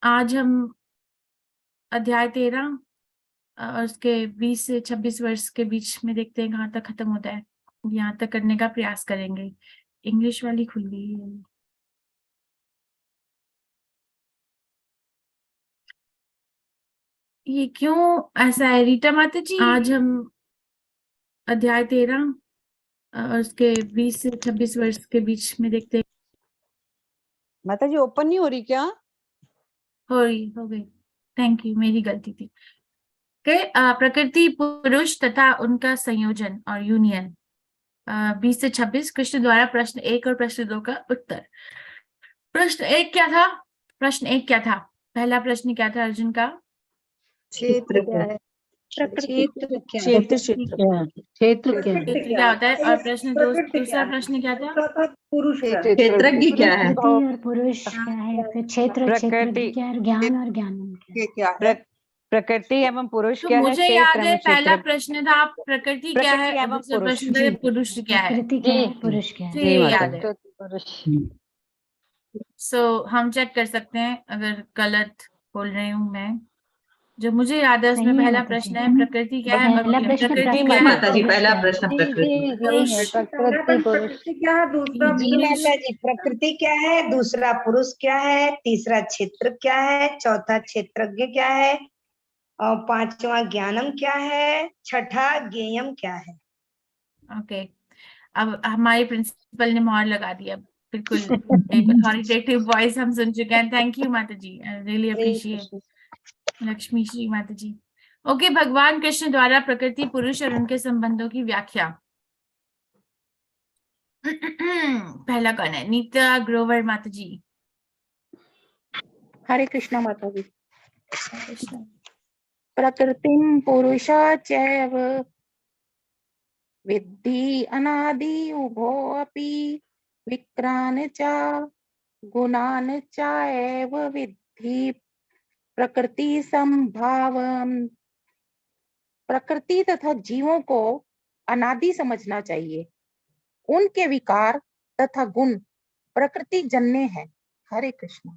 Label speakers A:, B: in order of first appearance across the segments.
A: आज हम अध्याय 13 और उसके 20 से 26 वर्ष के बीच में देखते हैं कहाँ तक खत्म होता है। यहाँ तक करने का प्रयास करेंगे। इंग्लिश वाली खुल गई है। ये क्यों ऐसा है रीटा माता जी? आज हम अध्याय 13 और उसके 20 से 26 वर्ष के बीच में देखते हैं।
B: माता जी ओपन नहीं हो रही क्या?
A: हो गई। थैंक यू, मेरी गलती थी। प्रकृति, पुरुष तथा उनका संयोजन और यूनियन। 20 से 26 कृष्ण द्वारा प्रश्न 1 और प्रश्न 2 का उत्तर। प्रश्न 1 क्या था? पहला प्रश्न क्या था अर्जुन का?
C: क्षेत्र क्या है?
B: क्षेत्र क्या
A: होता है? और प्रश्न दूसरा प्रश्न क्या था?
C: पुरुष
D: क्षेत्रज्ञ क्या है?
E: और पुरुष क्या है? फिर क्षेत्र क्या है? ज्ञान और ज्ञानम
C: क्या है?
B: प्रकृति एवं पुरुष
A: तो
B: क्या है?
A: मुझे याद है पहला प्रश्न था प्रकृति क्या है,
B: एवं
A: दूसरा
B: पुरुष।
A: प्रश्न था पुरुष क्या है।
E: प्रकृति क्या है? पुरुष क्या है?
A: तो ये याद है। सो हम चेक कर सकते हैं अगर गलत बोल रही हूँ मैं। जो मुझे याद है उसमें पहला प्रश्न है प्रकृति क्या है और प्रकृति क्या है?
D: माता जी पहला प्रश्न प्रकृति।
C: प्रकृति क्या है? दूसरा
B: माता जी प्रकृति क्या है? दूसरा पुरुष क्या है? तीसरा क्षेत्र क्या है? चौथा क्षेत्रज्ञ क्या है? और पांचवा ज्ञानम क्या है? छठा ज्ञेयम क्या है?
A: ओके, अब हमारी प्रिंसिपल ने मोहर लगा दिया। बिल्कुल एक अथॉरिटेटिव वॉइस हम सुन चुके हैं। थैंक यू माता जी, I really appreciate. Lakshmi Shri माता जी। ओके, भगवान कृष्ण द्वारा प्रकृति, पुरुष और उनके संबंधों की व्याख्या। पहला कौन है? नीता ग्रोवर माता जी।
F: हरे कृष्णा माता जी। प्रकृतिं पुरुषा चैव विद्धि अनादि उभो अपि विक्रान च गुणान च एव विद्धि प्रकृति संभावम। प्रकृति तथा जीवों को अनादि समझना चाहिए। उनके विकार तथा गुण प्रकृति जन्य है। हरे कृष्ण।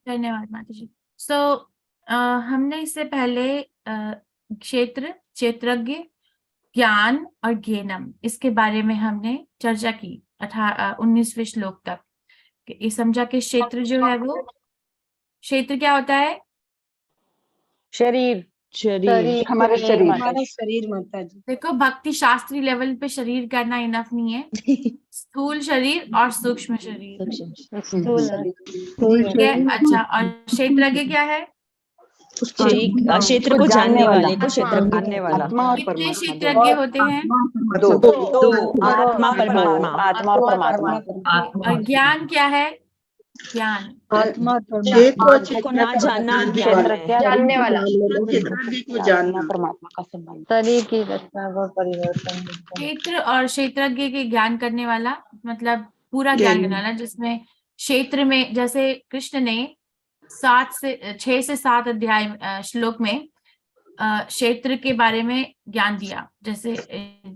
A: धन्यवाद माता जी। सो हमने इससे पहले क्षेत्र, क्षेत्रज्ञ, ज्ञान और ज्ञेनम इसके बारे में हमने चर्चा की 19वें श्लोक तक। ये समझा कि क्षेत्र जो है वो, क्षेत्र क्या होता है?
B: शरीर
F: हमारा शरीर
B: माता जी।
A: देखो, भक्ति शास्त्री लेवल पे शरीर करना इनफ नहीं है। स्थूल शरीर और सूक्ष्म शरीर। ठीक है, अच्छा। और क्षेत्रज्ञ क्या है?
B: क्षेत्र को जानने वाले को क्षेत्र जानने वाला।
A: कितने क्षेत्रज्ञ होते हैं?
B: दो आत्मा और परमात्मा।
A: और ज्ञान क्या है? ज्ञान
B: को ना जानना ज्ञान है।
F: जानने वाला
C: को जानना।
F: परमात्मा का संबंध।
D: शरीर की रचना व परिवर्तन।
A: क्षेत्र और क्षेत्रज्ञ के ज्ञान करने वाला मतलब पूरा ज्ञान करने वाला, जिसमें क्षेत्र में जैसे कृष्ण ने 6 से 7 अध्याय श्लोक में क्षेत्र के बारे में ज्ञान दिया, जैसे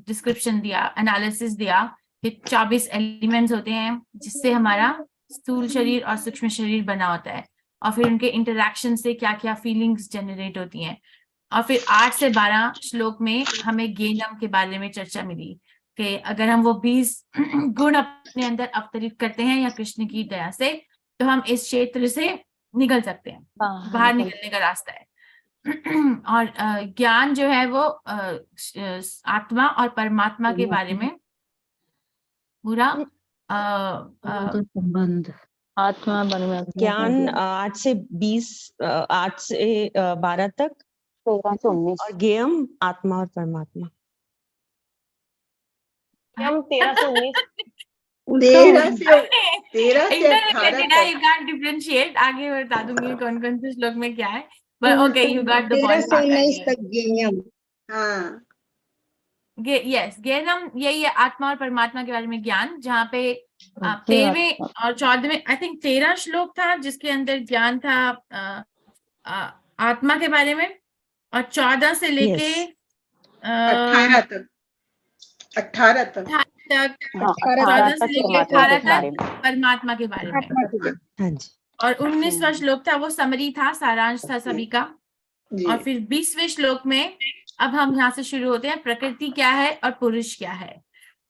A: डिस्क्रिप्शन दिया, एनालिसिस दिया कि 24 एलिमेंट्स होते हैं जिससे हमारा स्थूल शरीर और सूक्ष्म शरीर बना होता है, और फिर उनके इंटरैक्शन से क्या क्या फीलिंग्स जनरेट होती हैं। और फिर 8 से 12 श्लोक में हमें ज्ञेनम के बारे में चर्चा मिली कि अगर हम वो 20 गुण अपने अंदर अवतरित करते हैं या कृष्ण की दया से, तो हम इस क्षेत्र से निकल सकते हैं, बाहर निकलने का रास्ता है। और ज्ञान जो है वो आत्मा और परमात्मा के बारे में पूरा
D: संबंध। आत्मा
B: ज्ञान 8 से 12 तक,
F: 13 से 19
B: और ज्ञेयम आत्मा और परमात्मा।
F: 13 से 19
C: 13 से 18
A: यू कांट डिफरेंशिएट। आगे बता दूंगी कौन कौन से श्लोक में क्या है, but okay, you got the
B: 13 से 19
A: पॉइंट।
B: तक ज्ञेयम।
C: हाँ,
A: यस, ज्ञानम यही है, आत्मा और परमात्मा के बारे में ज्ञान। जहाँ पे 13वें और 14वें, आई थिंक 13 श्लोक था जिसके अंदर ज्ञान था आत्मा के बारे में, और 14 से लेके
C: 18 तक
A: 14 से लेके 18 तक परमात्मा के बारे में।
B: हाँ जी।
A: और 19वां श्लोक था वो समरी था, सारांश था सभी का।
C: जी
A: और फिर 20वें श्लोक में अब हम यहाँ से शुरू होते हैं, प्रकृति क्या है और पुरुष क्या है।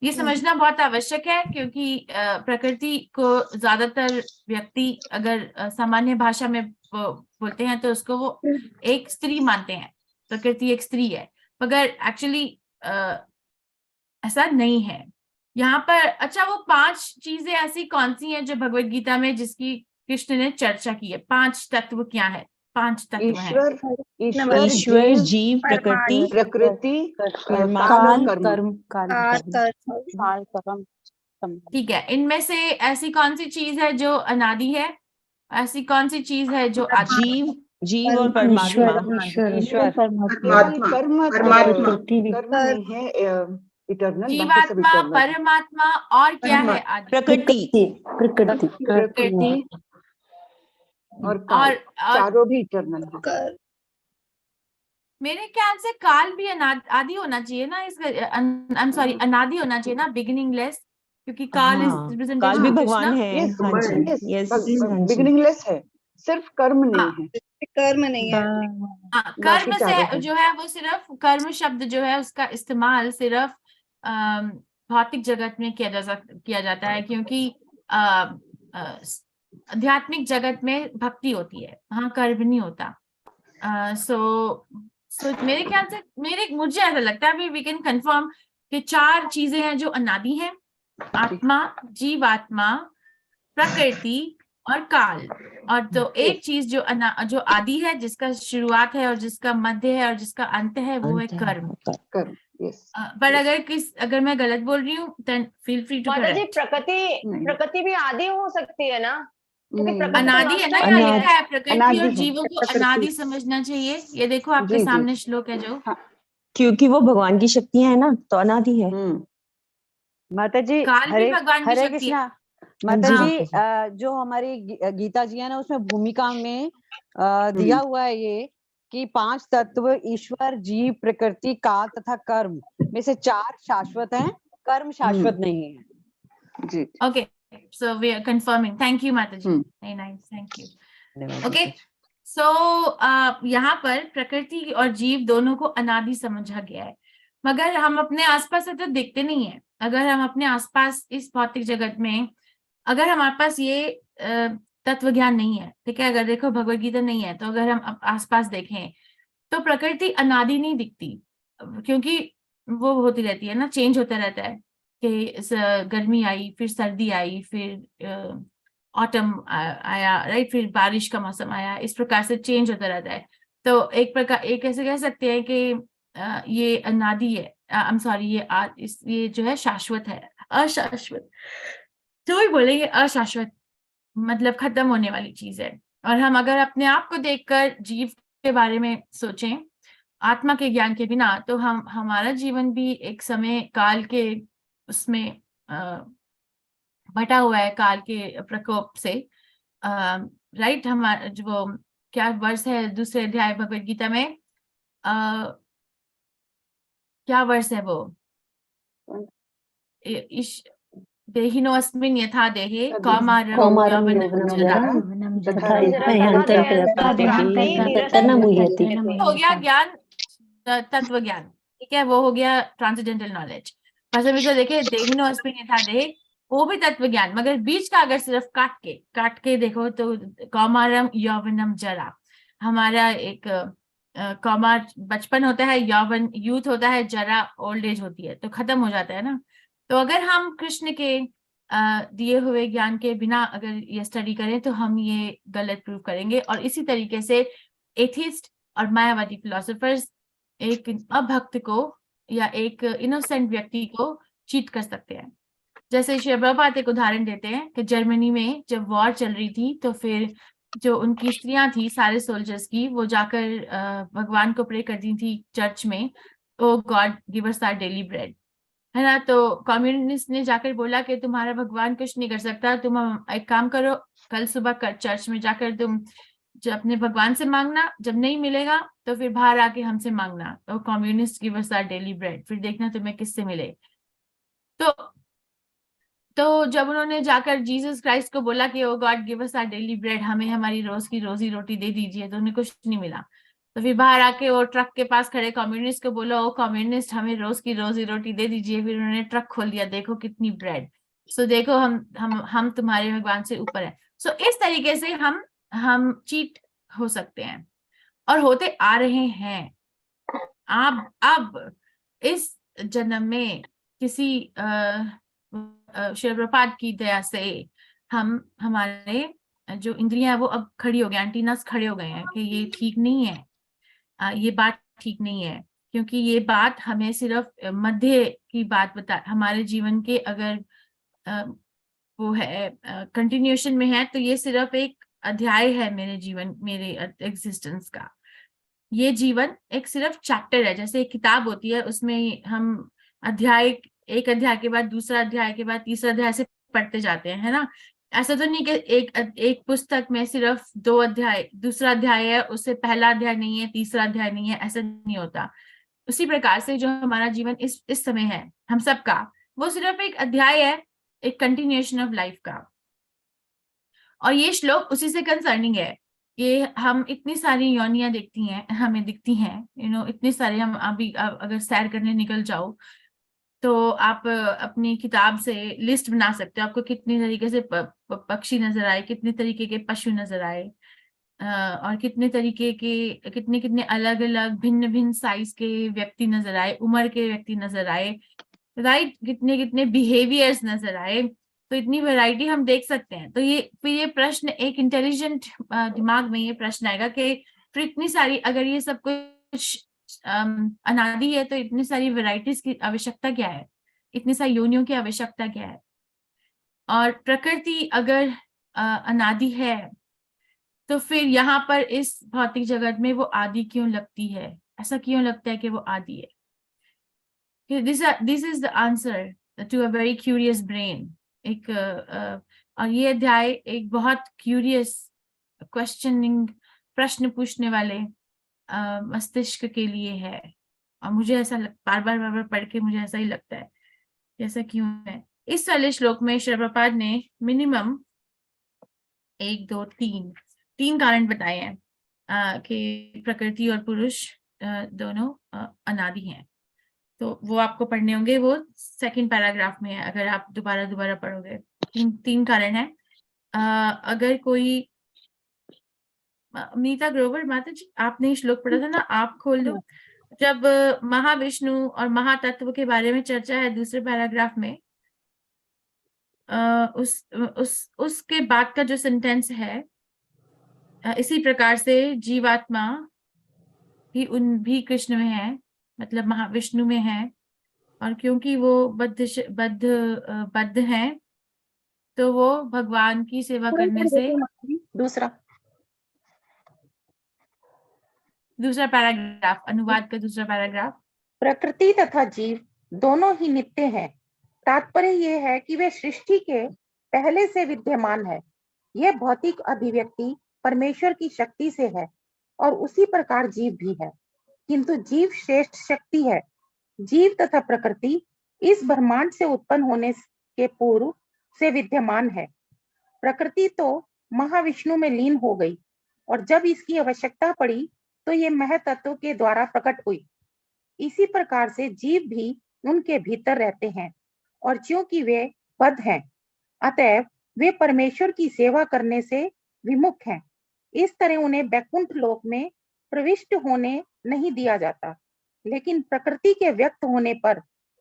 A: ये समझना बहुत आवश्यक है, क्योंकि प्रकृति को ज्यादातर व्यक्ति अगर सामान्य भाषा में बोलते हैं तो उसको वो एक स्त्री मानते हैं, प्रकृति एक स्त्री है, मगर एक्चुअली ऐसा नहीं है। यहाँ पर अच्छा वो 5 चीजें ऐसी कौन सी हैं जो भगवत गीता में जिसकी कृष्ण ने चर्चा की है? 5 तत्व क्या है? 5 तत्व हैं।
G: ईश्वर, जीव, प्रकृति,
E: काल, कर्म,
A: ठीक है, इनमें से ऐसी कौन सी चीज है जो अनादि है? ऐसी कौन सी चीज है जो आदि?
G: जीव और परमात्मा।
A: जीवात्मा, परमात्मा और क्या है? आदि।
G: प्रकृति
C: और चारों भी इटर्नल है।
A: मेरे ख्याल से काल भी आदि होना चाहिए ना, इसका आई एम सॉरी अनादि होना चाहिए ना, बिगिनिंग लेस, क्योंकि काल इज
G: काल भी भगवान है। हाँ जी, यस,
C: बिगिनिंगलेस है, सिर्फ कर्म नहीं है।
B: कर्म नहीं है।
A: कर्म से जो है वो सिर्फ कर्म शब्द जो है उसका इस्तेमाल सिर्फ भौतिक जगत में किया जाता है, क्योंकि आध्यात्मिक जगत में भक्ति होती है, वहाँ कर्म नहीं होता। सो मेरे ख्याल से मुझे ऐसा लगता है वी कैन कंफर्म कि 4 चीजें हैं जो अनादि हैं, आत्मा, जीवात्मा, प्रकृति और काल। और तो एक चीज जो आदि है, जिसका शुरुआत है और जिसका मध्य है और जिसका अंत है, वो है कर्म। पर अगर मैं गलत बोल रही हूँ then feel free to correct.
H: प्रकृति भी आदि हो सकती है ना,
A: अनादि है ना, यहाँ लिखा है प्रकृति और जीवों को अनादि समझना चाहिए। ये देखो आपके सामने श्लोक है जो,
G: क्योंकि वो भगवान की शक्तियां है ना, तो अनादि है।
I: माता जी
A: काल भी भगवान की शक्ति है।
I: माता जी जो हमारी गीता जी है ना, उसमें भूमिका में दिया हुआ है ये कि 5 तत्व ईश्वर, जीव, प्रकृति, काल तथा कर्म में से 4 शाश्वत हैं, कर्म शाश्वत नहीं है
C: जी।
A: Okay, so we are confirming. Thank you Mataji. Very nice, thank you. Okay, so यहाँ पर प्रकृति और जीव दोनों को अनादि समझा गया है, मगर हम अपने आसपास तो देखते नहीं है। अगर हम अपने आसपास इस भौतिक जगत में, अगर हमारे पास ये तत्व ज्ञान नहीं है, ठीक है, अगर देखो भगवत गीता नहीं है, तो अगर हम आसपास देखें तो प्रकृति अनादि नहीं दिखती, क्योंकि वो होती रहती है ना, चेंज होता रहता है कि गर्मी आई, फिर सर्दी आई, फिर ऑटम आया, राइट, फिर बारिश का मौसम आया, इस प्रकार से चेंज होता रहता है। तो एक ऐसे कह सकते हैं कि ये अनादि है, आई एम सॉरी, ये जो है शाश्वत है, अशाश्वत जो भी बोलेंगे, अशाश्वत मतलब खत्म होने वाली चीज है। और हम अगर अपने आप को देखकर जीव के बारे में सोचें आत्मा के ज्ञान के बिना, तो हमारा जीवन भी एक समय काल के उसमें बटा हुआ है, काल के प्रकोप से, राइट। हमारा जो क्या वर्ष है दूसरे अध्याय भगवत गीता में, क्या वर्ष है वो, देहिनोऽस्मिन् यथा देहे कौमारं हो गया ज्ञान, तत्व ज्ञान, ठीक है, वो हो गया ट्रांसेंडेंटल नॉलेज। तो देखिए देहिनोऽस्मिन् यथा देहे, वो भी तत्व ज्ञान, मगर बीच का अगर सिर्फ काट के देखो तो कौमारम यौवनम जरा, हमारा एक कौमार बचपन होता है, यौवन यूथ होता है, जरा ओल्ड एज होती है, तो खत्म हो जाता है ना। तो अगर हम कृष्ण के दिए हुए ज्ञान के बिना अगर ये स्टडी करें तो हम ये गलत प्रूव करेंगे। और इसी तरीके से एथिस्ट और मायावादी फिलोसोफर्स एक अभक्त को या एक इनोसेंट व्यक्ति को चीट कर सकते हैं। जैसे श्री प्रभुपाद एक उदाहरण देते हैं कि जर्मनी में जब वॉर चल रही थी, तो फिर जो उनकी स्त्रियां थी सारे सोल्जर्स की, वो जाकर भगवान को प्रे करती थी चर्च में, O God give us our daily bread, है ना। तो कम्युनिस्ट ने जाकर बोला कि तुम्हारा भगवान कुछ नहीं कर सकता, तुम एक काम करो, कल सुबह चर्च में जाकर तुम अपने भगवान से मांगना, जब नहीं मिलेगा तो फिर बाहर आके हमसे मांगना, तो communist give us our daily bread, फिर देखना तुम्हें किससे मिले। तो तो जब उन्होंने जाकर जीसस क्राइस्ट को बोला कि O God give us our daily bread, हमें हमारी रोज की रोजी रोटी दे दीजिए, तो उन्हें कुछ नहीं मिला। तो फिर बाहर आके वो ट्रक के पास खड़े कम्युनिस्ट को बोला, ओ कम्युनिस्ट हमें रोज की रोजी रोटी दे दीजिए। फिर उन्होंने ट्रक खोल दिया, देखो कितनी ब्रेड, सो देखो हम तुम्हारे भगवान से ऊपर है। सो इस तरीके से हम चीट हो सकते हैं और होते आ रहे हैं। आप अब इस जन्म में किसी श्री प्रभुपाद की दया से हमारे जो इंद्रियां है वो अब खड़ी हो गई, एंटीनास खड़े हो गए हैं कि ये ठीक नहीं है, ये बात ठीक नहीं है, क्योंकि ये बात हमें सिर्फ मध्य की बात बता, हमारे जीवन के अगर वो है कंटिन्यूएशन में है, तो ये सिर्फ एक अध्याय है मेरे जीवन, मेरे एग्जिस्टेंस का। ये जीवन एक सिर्फ चैप्टर है, जैसे एक किताब होती है, उसमें हम अध्याय, एक अध्याय के बाद दूसरा अध्याय के बाद तीसरा अध्याय से पढ़ते जाते हैं, है ना। ऐसा तो नहीं कि एक पुस्तक में सिर्फ 2 अध्याय, दूसरा अध्याय है उससे पहला अध्याय नहीं है, तीसरा अध्याय नहीं है, ऐसा नहीं होता। उसी प्रकार से जो हमारा जीवन इस समय है हम सबका, वो सिर्फ एक अध्याय है, एक कंटिन्यूएशन ऑफ लाइफ का। और ये श्लोक उसी से कंसर्निंग है। ये हम इतनी सारी योनियां देखती हैं, हमें दिखती हैं, इतनी सारी, हम अभी अगर सैर करने निकल जाओ तो आप अपनी किताब से लिस्ट बना सकते हो, आपको कितनी तरीके से पक्षी नजर आए, कितने तरीके के पशु नजर आए, और कितने तरीके के कितने अलग अलग भिन्न भिन्न साइज के व्यक्ति नजर आए, उम्र के व्यक्ति नजर आए, राइट, कितने बिहेवियर्स नजर आए। तो इतनी वैरायटी हम देख सकते हैं। तो फिर ये प्रश्न, एक इंटेलिजेंट दिमाग में ये प्रश्न आएगा कि फिर इतनी सारी, अगर ये सब कुछ अनादि है, तो इतनी सारी वैरायटीज की आवश्यकता क्या है, इतनी सारी योनियों की आवश्यकता क्या है। और प्रकृति अगर अनादि है, तो फिर यहाँ पर इस भौतिक जगत में वो आदि क्यों लगती है, ऐसा क्यों लगता है कि वो आदि है। This is the answer to a very curious brain. और ये अध्याय एक बहुत क्यूरियस क्वेश्चनिंग, प्रश्न पूछने वाले मस्तिष्क के लिए है। और मुझे ऐसा बार बार पढ़ के मुझे ऐसा ही लगता है, ऐसा क्यों है। इस वाले श्लोक में श्री प्रभुपाद ने मिनिमम 1 2 3 कारण बताए हैं कि प्रकृति और पुरुष दोनों अनादि हैं। तो वो आपको पढ़ने होंगे, वो 2nd पैराग्राफ में है, अगर आप दोबारा पढ़ोगे। 3 कारण है। अगर कोई, मीता ग्रोवर माता जी, आपने श्लोक पढ़ा था ना, आप खोल दो। जब महाविष्णु और महातत्व के बारे में चर्चा है 2रे पैराग्राफ में, उसके बाद का जो सेंटेंस है, इसी प्रकार से जीवात्मा भी कृष्ण में है, मतलब महाविष्णु में है, और क्योंकि वो बद्ध हैं, तो वो भगवान की सेवा करने से। दूसरा पैराग्राफ, अनुवाद का दूसरा पैराग्राफ।
F: प्रकृति तथा जीव दोनों ही नित्य हैं। तात्पर्य ये है कि वे सृष्टि के पहले से विद्यमान है। यह भौतिक अभिव्यक्ति परमेश्वर की शक्ति से है और उसी प्रकार जीव भी है, किंतु जीव श्रेष्ठ शक्ति है। जीव तथा प्रकृति इस ब्रह्मांड से उत्पन्न होने के पूर्व से विद्यमान है। प्रकृति तो महाविष्णु में लीन हो गई और जब इसकी आवश्यकता पड़ी तो ये महतत्व के द्वारा प्रकट हुई। इसी प्रकार से जीव भी उनके भीतर रहते हैं और क्योंकि वे बद्ध हैं, अतएव वे परमेश्वर की सेवा करने से विमुख हैं। इस तरह उन्हें वैकुंठ लोक में प्रविष्ट होने नहीं दिया जाता, लेकिन प्रकृति के व्यक्त होने पर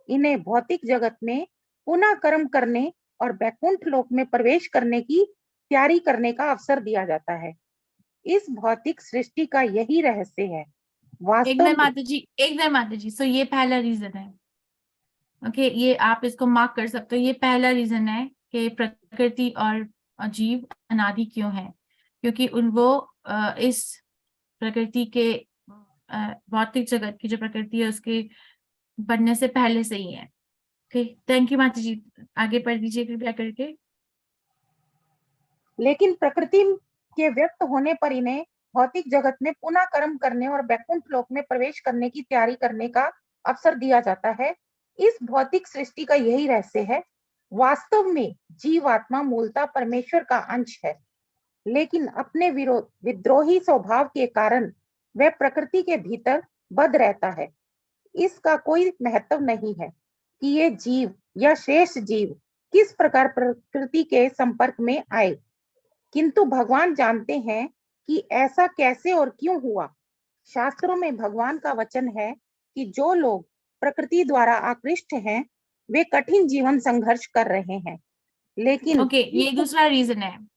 F: इन्हें भौतिक जगत में पुनः कर्म करने और वैकुंठ लोक में प्रवेश करने की तैयारी करने का अवसर दिया जाता है। इस भौतिक सृष्टि का यही रहस्य है।
A: एकदम माता जी, सो ये पहला रीजन है। ओके, ये आप इसको मार्क कर सकते हो। ये पहला रीजन है कि प्रकृति और जीव अनादि क्यों है, क्योंकि वो इस प्रकृति के भौतिक जगत की जो प्रकृति है उसके बनने से पहले से ही है। ओके, थैंक यू माता जी, आगे पढ़ दीजिए कृपया करके।
F: लेकिन प्रकृति के व्यक्त होने पर इन्हें भौतिक जगत में पुनः कर्म करने और वैकुंठ लोक में प्रवेश करने की तैयारी करने का अवसर दिया जाता है। इस भौतिक सृष्टि का यही रहस्य है। वास्तव में जीवात्मा मूलतः परमेश्वर का अंश है, लेकिन अपने विद्रोही स्वभाव के कारण वह प्रकृति के भीतर बंद रहता है। इसका कोई महत्व नहीं है कि ये जीव या श्रेष्ठ जीव किस प्रकार प्रकृति के संपर्क में आए, किंतु भगवान जानते हैं कि ऐसा कैसे और क्यों हुआ। शास्त्रों में भगवान का वचन है कि जो लोग प्रकृति द्वारा आकृष्ट हैं वे कठिन जीवन संघर्ष कर रहे हैं, लेकिन
A: ये दूसरा रीजन है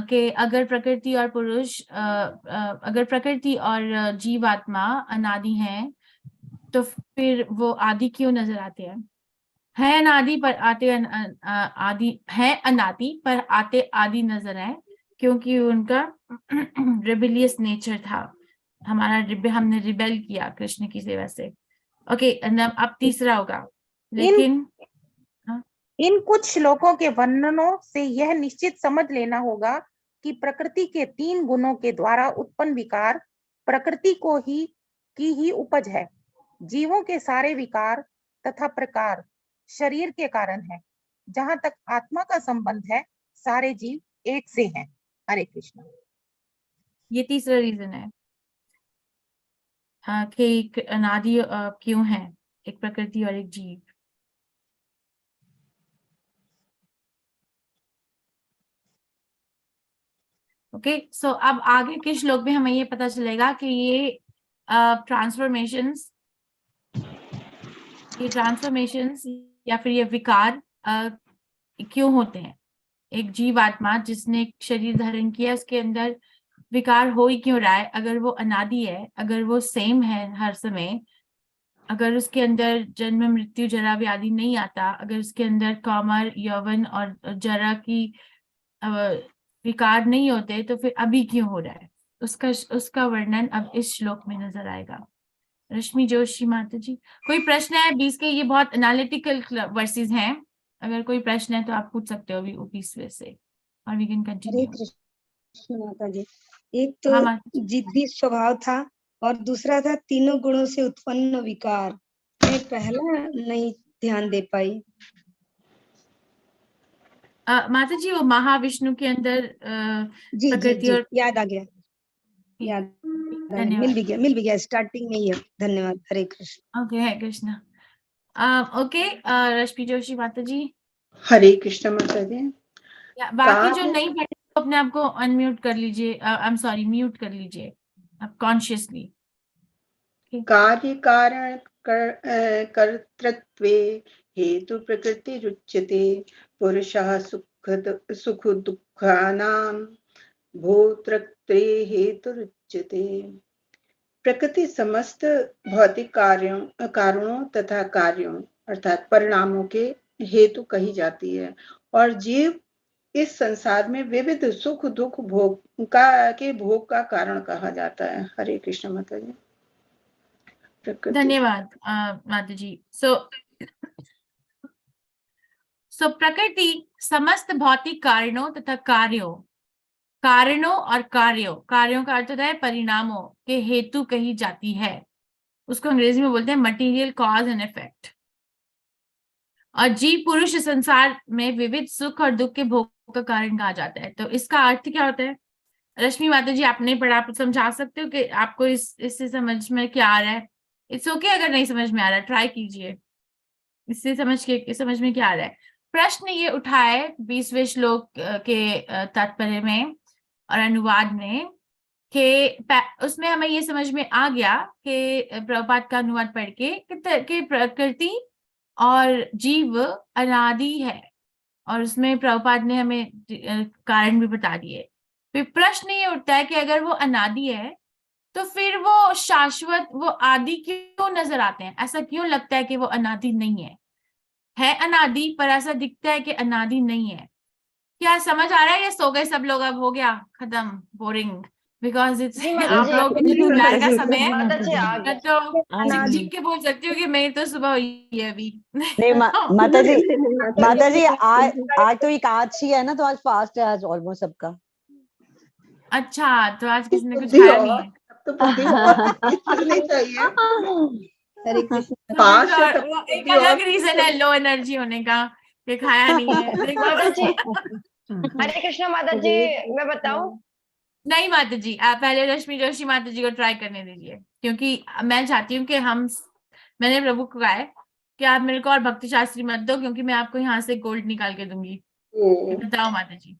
A: कि अगर प्रकृति और पुरुष अगर प्रकृति और जीवात्मा अनादि हैं तो फिर वो आदि क्यों नजर आते हैं? है अनादि पर आते आदि है, अनादि पर आते आदि नजर आए, क्योंकि उनका रिबेलियस नेचर था। हमने रिबेल किया कृष्ण की सेवा से। ओके, अब तीसरा होगा। लेकिन
F: इन कुछ श्लोकों के वर्णनों से यह निश्चित समझ लेना होगा कि प्रकृति के 3 गुणों के द्वारा उत्पन्न विकार प्रकृति की ही उपज है। जीवों के सारे विकार तथा प्रकार शरीर के कारण है। जहां तक आत्मा का संबंध है सारे जीव एक से हैं। हरे कृष्ण।
A: ये तीसरा रीजन है कि अनादि क्यों है, एक प्रकृति और एक जीव। ओके, सो अब आगे के श्लोक में हमें ये पता चलेगा कि ये ट्रांसफॉर्मेशंस या फिर ये विकार क्यों होते हैं। एक जीवात्मा जिसने एक शरीर धारण किया उसके अंदर विकार हो ही क्यों रहा है? अगर वो अनादि है, अगर वो सेम है हर समय, अगर उसके अंदर जन्म मृत्यु जरा व्याधि नहीं आता, अगर उसके अंदर कौमार यौवन और जरा की विकार नहीं होते, तो फिर अभी क्यों हो रहा है? उसका वर्णन अब इस श्लोक में नजर आएगा। रश्मि जोशी माता जी, कोई प्रश्न है? 20 के ये बहुत एनालिटिकल वर्सेस हैं। अगर कोई प्रश्न है तो आप पूछ सकते हो अभी 20वें से, और वी कैन कंटिन्यू।
B: कृष्ण माता जी, एक तो जिद्दी स्वभाव था और दूसरा था तीनों गुणों से उत्पन्न विकार। मैं पहला नहीं ध्यान दे पाई।
A: माता जी, वो महाविष्णु के अंदर
B: प्रकृति और याद आ गया, मिल भी गया स्टार्टिंग में ही है। धन्यवाद। हरे कृष्ण।
A: ओके, हरे कृष्ण। ओके, रश्मि जोशी माता जी।
J: हरे कृष्ण माता जी।
A: बाकी जो नहीं पढ़े तो अपने आप को अनम्यूट कर लीजिए, आई एम सॉरी, म्यूट कर लीजिए आप कॉन्शियसली।
J: कार्य कारण कर्तृत्वे हेतु प्रकृति रुच्यते पुरुषः सुख दुःखानां भोक्तृत्वे हेतु रुच्यते। प्रकृति समस्त भौतिक कारणों तथा कार्यों अर्थात परिणामों के हेतु कही जाती है, और जीव इस संसार में विविध सुख दुख भोग का कारण कहा जाता है। हरे कृष्ण माता जी।
A: धन्यवाद माता जी। सो प्रकृति समस्त भौतिक कारणों तथा कार्यों और कार्यों का अर्थ होता है परिणामों के हेतु कही जाती है। उसको अंग्रेजी में बोलते हैं मटेरियल कॉज एंड इफेक्ट। और जीव पुरुष संसार में विविध सुख और दुख के भोग का कारण कहा जाता है। तो इसका अर्थ क्या होता है? रश्मि माता जी, आपने पढ़ा, आप समझा सकते हो कि आपको इससे समझ में क्या आ रहा है? इट्स ओके अगर नहीं समझ में आ रहा है, ट्राई कीजिए इससे समझ में क्या आ रहा है। प्रश्न ये उठा है 20वें श्लोक के तात्पर्य में और अनुवाद में कि उसमें हमें ये समझ में आ गया कि प्रभुपाद का अनुवाद पढ़ के प्रकृति और जीव अनादि है, और उसमें प्रभुपाद ने हमें कारण भी बता दिए। फिर प्रश्न ये उठता है कि अगर वो अनादि है तो फिर वो शाश्वत, वो आदि क्यों नजर आते हैं? ऐसा क्यों लगता है कि वो अनादि नहीं है अनादि, पर ऐसा दिखता है कि अनादि नहीं है। क्या समझ आ रहा है? या सो गए सब लोग? अब हो गया खत्म, बोरिंग, बिकॉज इट्स आप लोग का समय है, तो जीप के बोल सकती हूँ कि मेरी तो सुबह हुई है अभी।
I: नहीं माता जी आज तो एकादशी है ना, तो आज फास्ट है आज ऑलमोस्ट सबका।
A: अच्छा, तो आज किसी ने कुछ खाया नहीं है?
J: चाहिए।
A: एक अलग रीजन है लो एनर्जी होने का, ये खाया नहीं है। देखो
H: माता जी, हरे कृष्णा माता जी, मैं बताऊं?
A: नहीं माता जी, आप पहले रश्मि जोशी माता जी को ट्राई करने दीजिए, क्योंकि मैं चाहती हूँ कि मैंने प्रभु को कहा है कि आप मेरे को और भक्ति शास्त्री मत दो, क्योंकि मैं आपको यहाँ से गोल्ड निकाल के दूंगी। बताओ माता जी।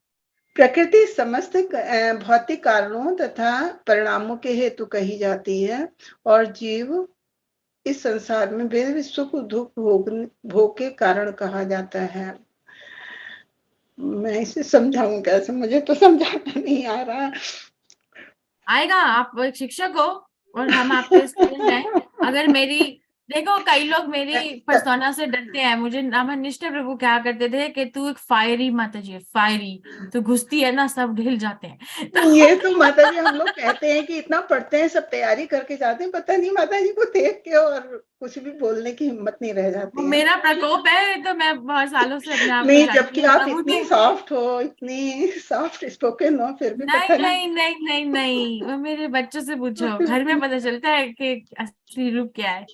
J: प्रकृति समस्त भौतिक कारणों तथा परिणामों के हेतु कही जाती है और जीव इस संसार में विविध सुख दुख भोग के कारण कहा जाता है। मैं इसे समझाऊं कैसे, मुझे तो समझाना नहीं आ रहा।
A: आएगा, आप एक शिक्षक हो और हम आपके स्टूडेंट हैं। अगर देखो कई लोग मेरी पर्सोना से डरते हैं। मुझे निष्ठा प्रभु क्या करते थे कि तू एक फायरी माता जी, फायरी, तो घुसती है ना सब ढिल जाते हैं।
J: ये तो माता जी हम लोग कहते हैं कि इतना पढ़ते हैं, सब तैयारी करके जाते हैं, पता नहीं माता जी को देख के और कुछ भी बोलने की हिम्मत नहीं रह जाती है।
A: मेरा प्रकोप है, तो मैं बहुत सालों से अपने आप
J: नहीं, जबकि आप इतनी सॉफ्ट हो, इतनी सॉफ्ट स्पोकन हो, फिर भी पता
A: नहीं नहीं नहीं नहीं, वो मेरे बच्चों से पूछो, घर में पता चलता है कि असली रूप क्या है।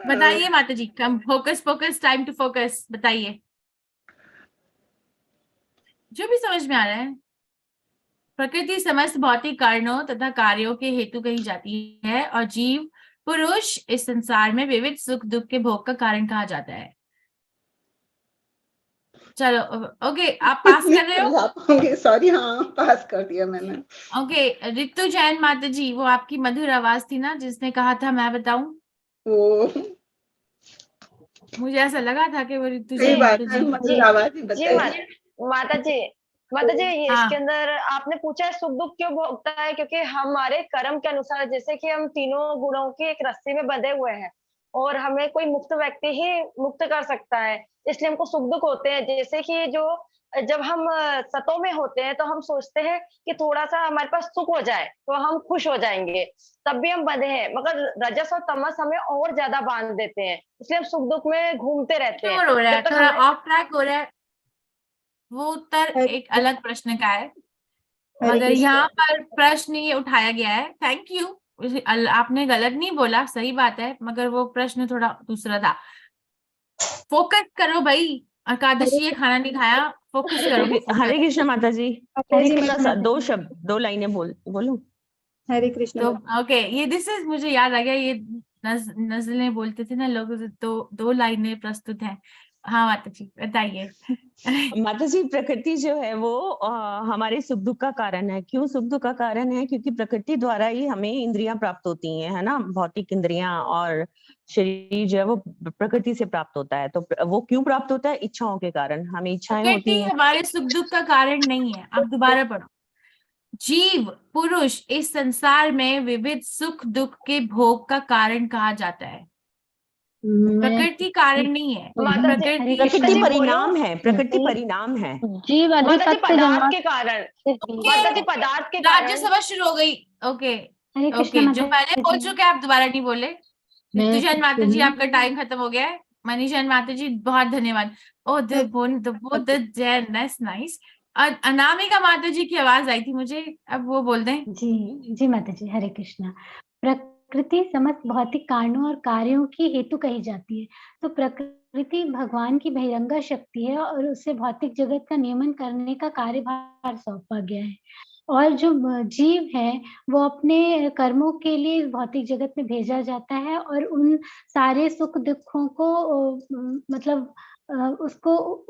A: बताइए माता जी, कम फोकस, टाइम टू फोकस, बताइए जो भी समझ में आ रहा है। प्रकृति समस्त भौतिक कारणों तथा कार्यों के हेतु कही जाती है और जीव पुरुष इस संसार में विविध सुख दुख के भोग का कारण कहा जाता है। चलो ओके, आप पास कर रहे हो?
J: सॉरी, हाँ पास कर दिया मैंने।
A: ओके, रितु जैन माता जी, वो आपकी मधुर आवाज थी ना जिसने कहा था मैं बताऊं? मुझे ऐसा लगा था कि वो रितु जैन माता जी
H: जी माता जी, ये इसके अंदर आपने पूछा सुख दुख क्यों भोगता है? क्योंकि हमारे कर्म के अनुसार, जैसे कि हम तीनों गुणों की एक रस्सी में बंधे हुए हैं और हमें कोई मुक्त व्यक्ति ही मुक्त कर सकता है, इसलिए हमको सुख दुख होते हैं। जैसे कि जब हम सतों में होते हैं तो हम सोचते हैं कि थोड़ा सा हमारे पास सुख हो जाए तो हम खुश हो जाएंगे, तब भी हम बंधे हैं। मगर रजस और तमस हमें और ज्यादा बांध देते हैं, इसलिए हम सुख दुख में घूमते रहते हैं।
A: हो रहा है, थोड़ा ऑफ ट्रैक हो रहा है। वो उत्तर एक अलग प्रश्न का है, मगर यहाँ पर प्रश्न ये उठाया गया है। थैंक यू, आपने गलत नहीं बोला, सही बात है, मगर वो प्रश्न थोड़ा दूसरा था। फोकस करो भाई, एकादशी है, खाना नहीं खाया, फोकस करो।
G: हरे कृष्ण माता जी, दो लाइनें बोलूं?
K: हरे कृष्ण।
A: तो ओके, ये मुझे याद आ गया, ये नजलें बोलते थे ना लोग, तो दो लाइनें प्रस्तुत हैं। हाँ माता जी बताइए।
G: माता जी, प्रकृति जो है वो हमारे सुख दुख का कारण है। क्यों सुख दुख का कारण है? क्योंकि प्रकृति द्वारा ही हमें इंद्रियां प्राप्त होती हैं, है ना। भौतिक इंद्रियां और शरीर जो है वो प्रकृति से प्राप्त होता है। तो वो क्यों प्राप्त होता है? इच्छाओं के कारण। हमें इच्छाएं होती हैं।
A: हमारे सुख दुख का कारण नहीं है। आप दोबारा पढ़ो। जीव पुरुष इस संसार में विविध सुख दुख के भोग का कारण कहा जाता है, प्रकृति कारण नहीं है।
G: प्रकृति परिणाम है, प्रकृति परिणाम है।
H: जीव पदार्थ के कारण, पदार्थ के कारण।
A: राज्यसभा शुरू हो गई। ओके ओके, जो पहले बोल चुके आप दोबारा नहीं बोले। जैन माता जी, आपका टाइम खत्म हो गया है। मनीष जैन माता जी बहुत धन्यवाद। ओ जैन, नाइस। अनामिका माता जी की आवाज आई थी मुझे, अब वो बोल दें।
E: जी माता जी, हरे कृष्णा। प्रकृति समस्त भौतिक कारणों और कार्यों की हेतु कही जाती है। तो प्रकृति भगवान की बहिरंगा शक्ति है और उसे भौतिक जगत का नियमन करने का कार्यभार सौंपा गया है। और जो जीव है वो अपने कर्मों के लिए भौतिक जगत में भेजा जाता है और उन सारे सुख दुखों को मतलब उसको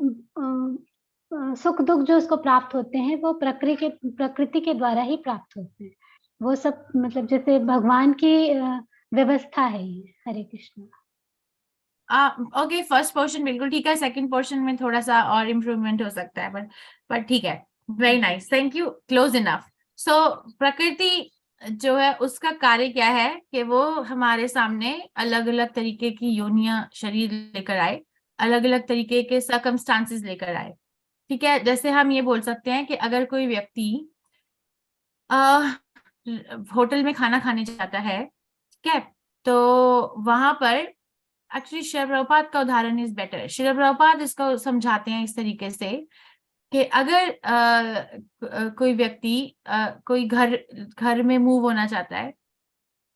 E: सुख दुख जो उसको प्राप्त होते हैं वो प्रकृति के द्वारा ही प्राप्त होते हैं। वो सब मतलब जैसे भगवान की व्यवस्था है ये। हरे कृष्ण।
A: ओके, फर्स्ट पोर्शन बिल्कुल ठीक है, सेकंड पोर्शन में थोड़ा सा और इम्प्रूवमेंट हो सकता है, बट ठीक है, very nice, thank you, close enough. So प्रकृति जो है उसका कार्य क्या है कि वो हमारे सामने अलग अलग तरीके की योनियां शरीर लेकर आए, अलग अलग तरीके के सर्कमस्टांसेस लेकर आए। ठीक है, जैसे हम ये बोल सकते हैं कि अगर कोई व्यक्ति होटल में खाना खाने जाता है, ठीक है, तो वहां पर एक्चुअली श्रील प्रभुपाद का उदाहरण इज बेटर। श्रील प्रभुपाद इसको समझाते हैं इस तरीके से कि अगर कोई व्यक्ति कोई घर में मूव होना चाहता है,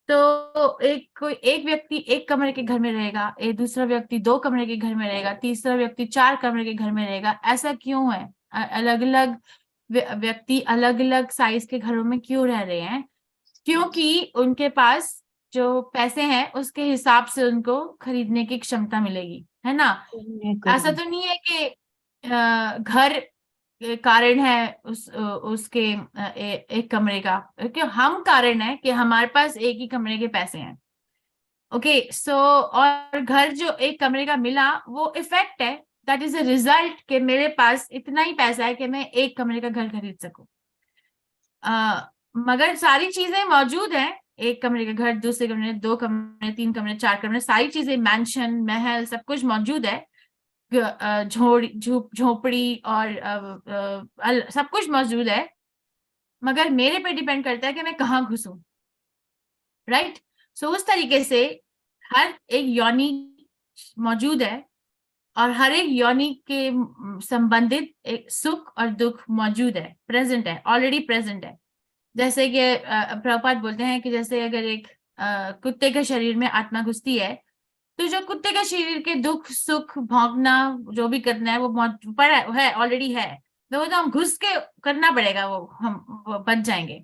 A: तो एक व्यक्ति एक कमरे के घर में रहेगा, एक दूसरा व्यक्ति 2 कमरे के घर में रहेगा, तीसरा व्यक्ति 4 कमरे के घर में रहेगा। ऐसा क्यों है? अलग अलग व्यक्ति अलग अलग साइज के घरों में क्यों रह रहे हैं? क्योंकि उनके पास जो पैसे हैं उसके हिसाब से उनको खरीदने की क्षमता मिलेगी, है ना। ऐसा तो नहीं है कि घर कारण है उसके एक कमरे का, क्योंकि हम कारण है कि हमारे पास एक ही कमरे के पैसे हैं। ओके सो और घर जो एक कमरे का मिला वो इफेक्ट है, दैट इज अ रिजल्ट कि मेरे पास इतना ही पैसा है कि मैं एक कमरे का घर खरीद सकूं। मगर सारी चीजें मौजूद हैं, एक कमरे का घर, दूसरे कमरे, 2 कमरे, 3 कमरे, 4 कमरे, सारी चीजें, मैंशन, महल, सब कुछ मौजूद है। झोपड़ी और सब कुछ मौजूद है, मगर मेरे पे डिपेंड करता है कि मैं कहाँ घुसूं, राइट। सो उस तरीके से हर एक योनि मौजूद है और हर एक योनि के संबंधित एक सुख और दुख मौजूद है, प्रेजेंट है, ऑलरेडी प्रेजेंट है। जैसे कि प्रभुपाद बोलते हैं कि जैसे अगर एक कुत्ते के शरीर में आत्मा घुसती है, तो जो कुत्ते के शरीर के दुख सुख भौंकना जो भी करना है वो पड़ा है, ऑलरेडी है, तो वो तो हम घुस के करना पड़ेगा, वो बच जाएंगे।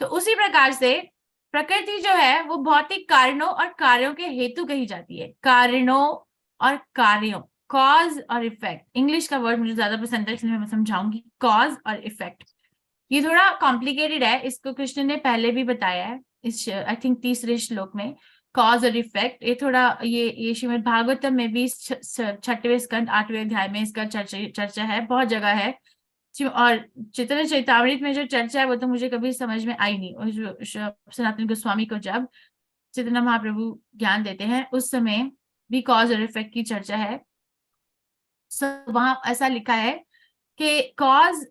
A: तो उसी प्रकार से प्रकृति जो है वो भौतिक कारणों और कार्यों के हेतु कही जाती है। कारणों और कार्यों, कॉज और इफेक्ट, इंग्लिश का वर्ड मुझे ज्यादा पसंद है इसलिए मैं समझाऊंगी। कॉज और इफेक्ट ये थोड़ा कॉम्प्लिकेटेड है, इसको कृष्ण ने पहले भी बताया है इस आई थिंक 3रे श्लोक में। कॉज और इफेक्ट ये थोड़ा ये श्रीमद् भागवतम में भी 6वें स्कंद 8वें अध्याय में इसका चर्चा है, बहुत जगह है। और चैतन्य चैतामृत में जो चर्चा है वो तो मुझे कभी समझ में आई नहीं, और जो सनातन गोस्वामी को जब चैतन्य महाप्रभु ज्ञान देते हैं उस समय भी कॉज और इफेक्ट की चर्चा है। वहां ऐसा लिखा है कि कॉज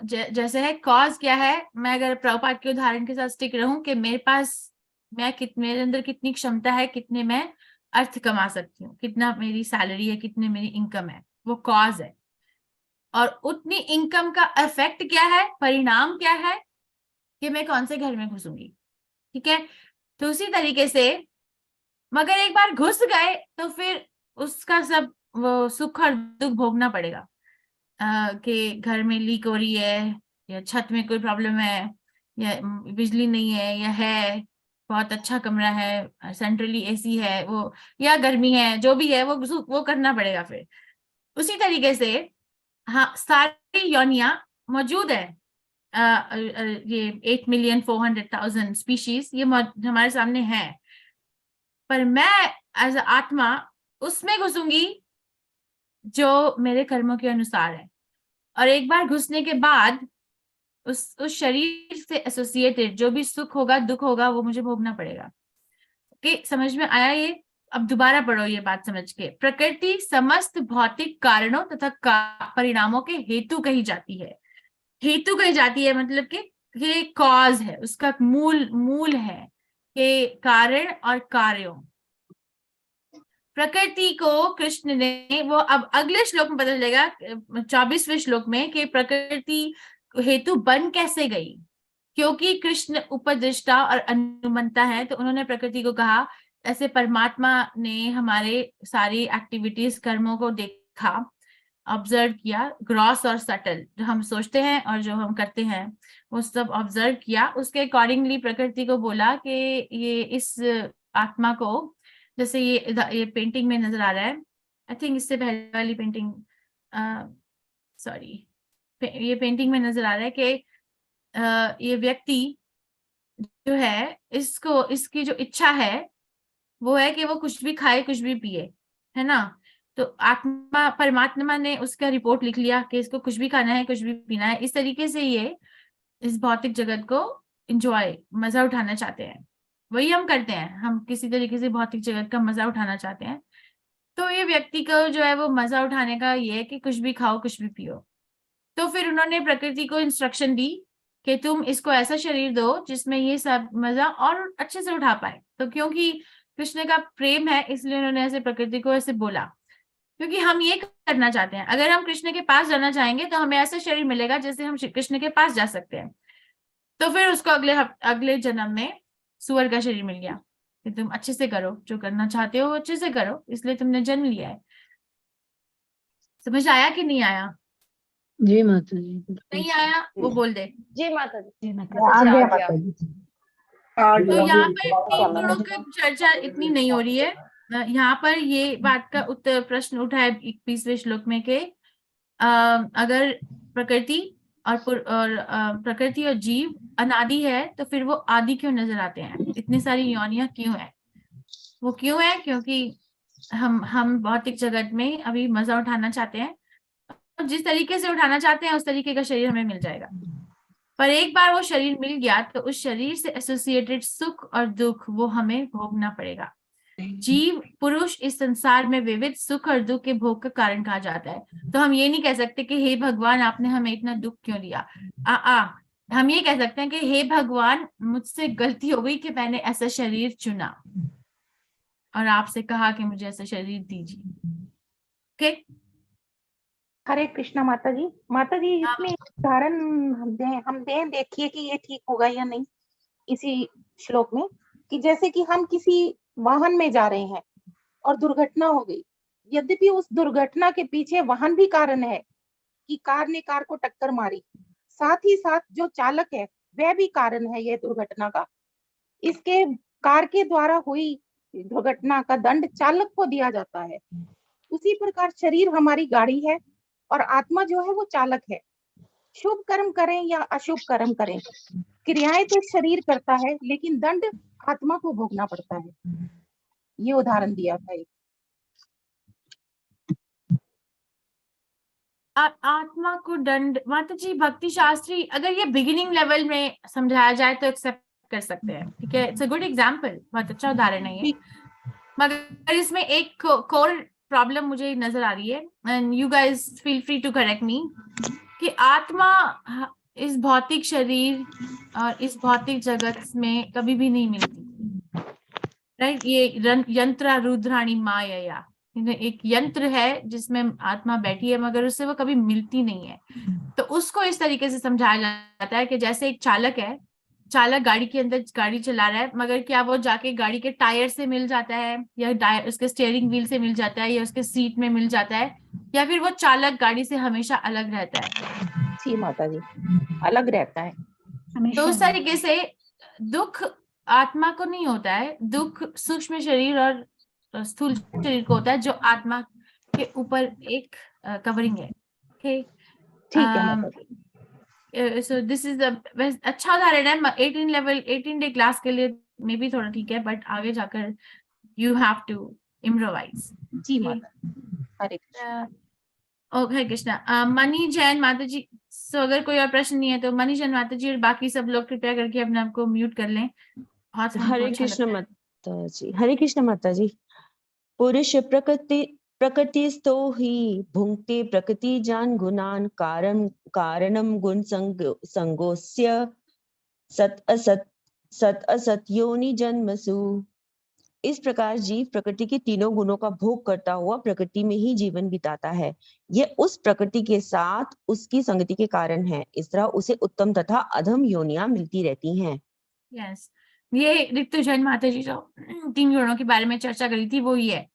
A: जैसे है, कॉज क्या है, मैं अगर प्रभुपाद के उदाहरण के साथ स्टिक रहूं कि मेरे पास मेरे अंदर कितनी क्षमता है, कितने मैं अर्थ कमा सकती हूँ, कितना मेरी सैलरी है, कितने मेरी इनकम है, वो कॉज है। और उतनी इनकम का इफेक्ट क्या है, परिणाम क्या है, कि मैं कौन से घर में घुसूंगी, ठीक है। तो उसी तरीके से मगर एक बार घुस गए तो फिर उसका सब वो सुख और दुख भोगना पड़ेगा, कि घर में लीक हो रही है, या छत में कोई प्रॉब्लम है, या बिजली नहीं है, या है बहुत अच्छा कमरा है, सेंट्रली एसी है वो, या गर्मी है, जो भी है वो करना पड़ेगा फिर। उसी तरीके से हाँ, सारी योनियां मौजूद है, ये 8,400,000 स्पीशीज ये हमारे सामने है, पर मैं एज अ आत्मा उसमें घुसूंगी जो मेरे कर्मों के अनुसार है। और एक बार घुसने के बाद उस शरीर से एसोसिएटेड जो भी सुख होगा दुख होगा वो मुझे भोगना पड़ेगा। ओके, समझ में आया ये? अब दोबारा पढ़ो ये बात समझ के। प्रकृति समस्त भौतिक कारणों तथा परिणामों के हेतु कही जाती है। हेतु कही जाती है मतलब कि कॉज है, उसका मूल है कि कारण और कार्यों। प्रकृति को कृष्ण ने वो अब अगले श्लोक में पता चलेगा 24वें श्लोक में कि प्रकृति हेतु बन कैसे गई, क्योंकि कृष्ण उपदेष्टा और अनुमंता है, तो उन्होंने प्रकृति को कहा। ऐसे परमात्मा ने हमारे सारी एक्टिविटीज कर्मों को देखा, ऑब्जर्व किया, ग्रॉस और सटल, जो हम सोचते हैं और जो हम करते हैं वो सब ऑब्जर्व किया। उसके अकॉर्डिंगली प्रकृति को बोला कि ये इस आत्मा को, जैसे ये पेंटिंग में नजर आ रहा है, आई थिंक इससे पहले वाली पेंटिंग, सॉरी, ये पेंटिंग में नजर आ रहा है कि ये व्यक्ति जो है इसकी जो इच्छा है वो है कि वो कुछ भी खाए कुछ भी पिए, है ना। तो आत्मा परमात्मा ने उसका रिपोर्ट लिख लिया कि इसको कुछ भी खाना है कुछ भी पीना है। इस तरीके से ये इस भौतिक जगत को एंजॉय, मजा उठाना चाहते हैं। वही हम करते हैं, हम किसी तरीके से भौतिक जगत का मजा उठाना चाहते हैं। तो ये व्यक्ति को जो है वो मजा उठाने का ये है कि कुछ भी खाओ कुछ भी पियो। तो फिर उन्होंने प्रकृति को इंस्ट्रक्शन दी कि तुम इसको ऐसा शरीर दो जिसमें ये सब मजा और अच्छे से उठा पाए। तो क्योंकि कृष्ण का प्रेम है इसलिए उन्होंने ऐसे प्रकृति को ऐसे बोला, क्योंकि हम ये करना चाहते हैं। अगर हम कृष्ण के पास जाना चाहेंगे तो हमें ऐसा शरीर मिलेगा जैसे हम कृष्ण के पास जा सकते हैं। तो फिर उसको अगले जन्म में सुअर का शरीर मिल गया कि तुम अच्छे से करो, जो करना चाहते हो वो अच्छे से करो, इसलिए तुमने जन्म लिया है। समझ आया कि नहीं आया?
K: जी माता जी।
A: नहीं आया वो बोल दे।
H: जी माता जी।
E: जी माता
H: माता जी,
F: आ
H: आ
F: गया
H: गया।
F: माता जी।
A: तो यहाँ पर 3 गुणों की चर्चा इतनी नहीं हो रही है। यहाँ पर ये बात का उत्तर प्रश्न उठा है 21वें श्लोक में कि अगर प्रकृति और प्रकृति और जीव अनादि है तो फिर वो आदि क्यों नजर आते हैं? इतनी सारी योनियां क्यों है? वो क्यों है? क्योंकि हम भौतिक जगत में अभी मजा उठाना चाहते हैं, और जिस तरीके से उठाना चाहते हैं उस तरीके का शरीर हमें मिल जाएगा। पर एक बार वो शरीर मिल गया तो उस शरीर से एसोसिएटेड सुख और दुख वो हमें भोगना पड़ेगा। जीव पुरुष इस संसार में विविध सुख और दुख के भोग का कारण कहा जाता है। तो हम ये नहीं कह सकते कि हे भगवान आपने हमें इतना दुख क्यों दिया। हम ये कह सकते हैं कि हे भगवान मुझसे गलती हो गई कि मैंने ऐसा शरीर चुना और आपसे कहा कि मुझे ऐसा शरीर दीजिए। ओके,
F: हरे कृष्णा माता जी। माता जी इसमें उदाहरण हम दें देखिए कि ये ठीक होगा या नहीं इसी श्लोक में, कि जैसे कि हम किसी वाहन में जा रहे हैं और दुर्घटना हो गई, यद्यपि उस दुर्घटना के पीछे वाहन भी कारण है कि कार ने कार को टक्कर मारी, साथ ही साथ जो चालक है वह भी कारण है ये दुर्घटना का। इसके कार के द्वारा हुई दुर्घटना का दंड चालक को दिया जाता है। उसी प्रकार शरीर हमारी गाड़ी है और आत्मा जो है वो चालक है। शुभ कर्म करें या अशुभ कर्म करें, क्रियाएं तो शरीर करता है लेकिन दंड आत्मा को भोगना पड़ता है। ये उदाहरण दिया था।
A: आत्मा को दंड, माता जी भक्ति शास्त्री अगर ये बिगिनिंग लेवल में समझाया जाए तो एक्सेप्ट कर सकते हैं, ठीक है, इट्स अ गुड एग्जांपल, बहुत अच्छा उदाहरण है ये। मगर इसमें एक कोर प्रॉब्लम मुझे नजर आ रही है, and you guys feel free to correct me, कि आत्मा इस भौतिक शरीर और इस भौतिक जगत में कभी भी नहीं मिलती, राइट? ये यंत्र रुद्राणी माया, एक यंत्र है जिसमें आत्मा बैठी है मगर उससे वो कभी मिलती नहीं है। तो उसको इस तरीके से समझाया जाता है कि जैसे एक चालक है, चालक गाड़ी के अंदर गाड़ी चला रहा है, मगर क्या वो जाके गाड़ी के टायर से मिल जाता है या उसके स्टीयरिंग व्हील से मिल जाता है या उसके सीट में मिल जाता है, या फिर वो चालक गाड़ी से हमेशा अलग रहता है?
F: जी माता जी, अलग रहता है।
A: तो उस तरीके से दुख आत्मा को नहीं होता है, दुख सूक्ष्म शरीर और स्थूल शरीर को होता है जो आत्मा के ऊपर एक कवरिंग है। ओके,
F: ठीक है।
A: सो दिस इज अच्छा उदाहरण है। 18 डे क्लास के लिए मे बी थोड़ा ठीक है, बट आगे जाकर यू हैव टू इम्प्रोवाइज।
F: जी माता, हरे कृष्णा।
A: ओके कृष्णा। मनी जैन माता जी, सो अगर कोई और प्रश्न नहीं है तो मनी जैन माता जी और बाकी सब लोग कृपया करके अपने आप को म्यूट कर लें।
G: हरे कृष्ण माता जी, हरे कृष्ण माता जी। पुरुष प्रकृतिस्थो हि भुंक्ते प्रकृति जान गुणान कारणम गुण संगोस्य सत असत योनि जन्मसु। इस प्रकार जीव प्रकृति के तीनों गुणों का भोग करता हुआ प्रकृति में ही जीवन बिताता है। यह उस प्रकृति के साथ उसकी संगति के कारण है। इस तरह उसे उत्तम तथा अधम योनियां मिलती रहती हैं।
A: यस, ये ऋतु जैन माता जी जो 3 गुणों के बारे में चर्चा करी थी वो ही है।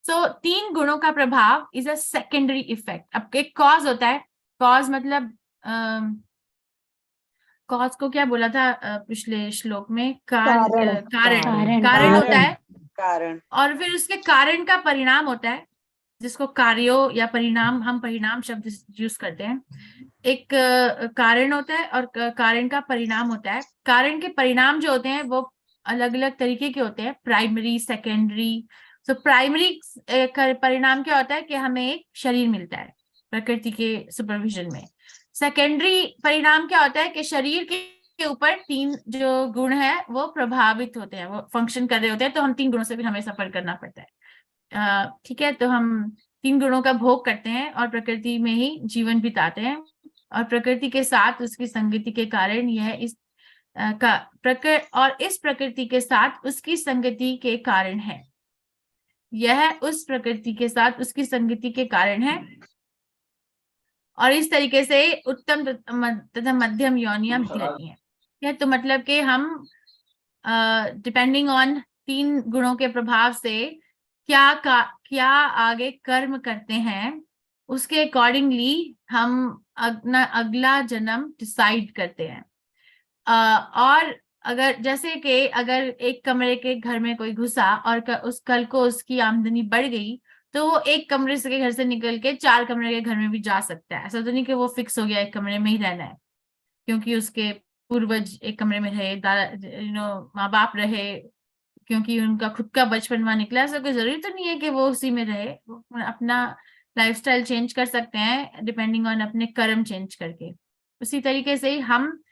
A: सो 3 गुणों का प्रभाव इज अ सेकेंडरी इफेक्ट। अब एक कॉज होता है, कॉज मतलब कॉज को क्या बोला था पिछले श्लोक में? कारण होता है,
I: कारण,
A: और फिर उसके कारण का परिणाम होता है जिसको कार्यो या परिणाम, हम परिणाम शब्द यूज करते हैं। एक कारण होता है और कारण का परिणाम होता है। कारण के परिणाम जो होते हैं वो अलग अलग तरीके के होते हैं, प्राइमरी, सेकेंडरी। सो प्राइमरी परिणाम क्या होता है कि हमें एक शरीर मिलता है प्रकृति के सुपरविजन में। सेकेंडरी परिणाम क्या होता है कि शरीर के ऊपर 3 जो गुण है वो प्रभावित होते हैं, वो फंक्शन कर रहे होते हैं, तो हम 3 गुणों से फिर हमें सफर करना पड़ता है। ठीक है, तो हम 3 गुणों का भोग करते हैं और प्रकृति में ही जीवन बिताते हैं, और प्रकृति के साथ उसकी संगति के कारण यह इस इस प्रकृति के साथ उसकी संगति के कारण है, यह उस प्रकृति के साथ उसकी संगति के कारण है, और इस तरीके से उत्तम तथा मध्यम योनियां मिलती रहती हैं। तो मतलब कि हम डिपेंडिंग ऑन 3 गुणों के प्रभाव से क्या आगे कर्म करते हैं, उसके अकॉर्डिंगली हम अगला जन्म डिसाइड करते हैं। और अगर जैसे कि अगर एक कमरे के घर में कोई घुसा और उस कल को उसकी आमदनी बढ़ गई, तो वो एक कमरे के घर से निकल के 4 कमरे के घर में भी जा सकता है। ऐसा तो नहीं कि वो फिक्स हो गया एक कमरे में ही रहना है, क्योंकि उसके पूर्वज एक कमरे में रहे, माँ बाप रहे, क्योंकि उनका खुद का बचपन वहां निकला। ऐसा कोई जरूरी तो नहीं है कि वो उसी में रहे। वो अपना लाइफस्टाइल चेंज कर सकते हैं डिपेंडिंग ऑन अपने कर्म चेंज करके। उसी तरीके से हम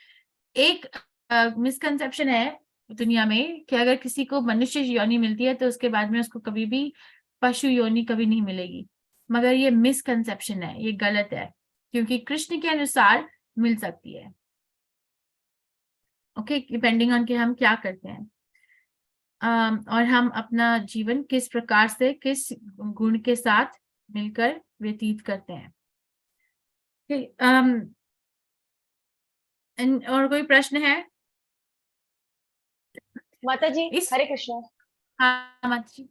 A: एक मिसकंसेप्शन है दुनिया में कि अगर किसी को मनुष्य योनि मिलती है तो उसके बाद में उसको कभी भी पशु योनि कभी नहीं मिलेगी, मगर ये मिसकंसेप्शन है, ये गलत है, क्योंकि कृष्ण के अनुसार मिल सकती है। ओके, डिपेंडिंग ऑन कि हम क्या करते हैं और हम अपना जीवन किस प्रकार से किस गुण के साथ मिलकर व्यतीत करते हैं। और कोई प्रश्न है?
H: माता जी हरे कृष्ण।
A: हाँ माता जी।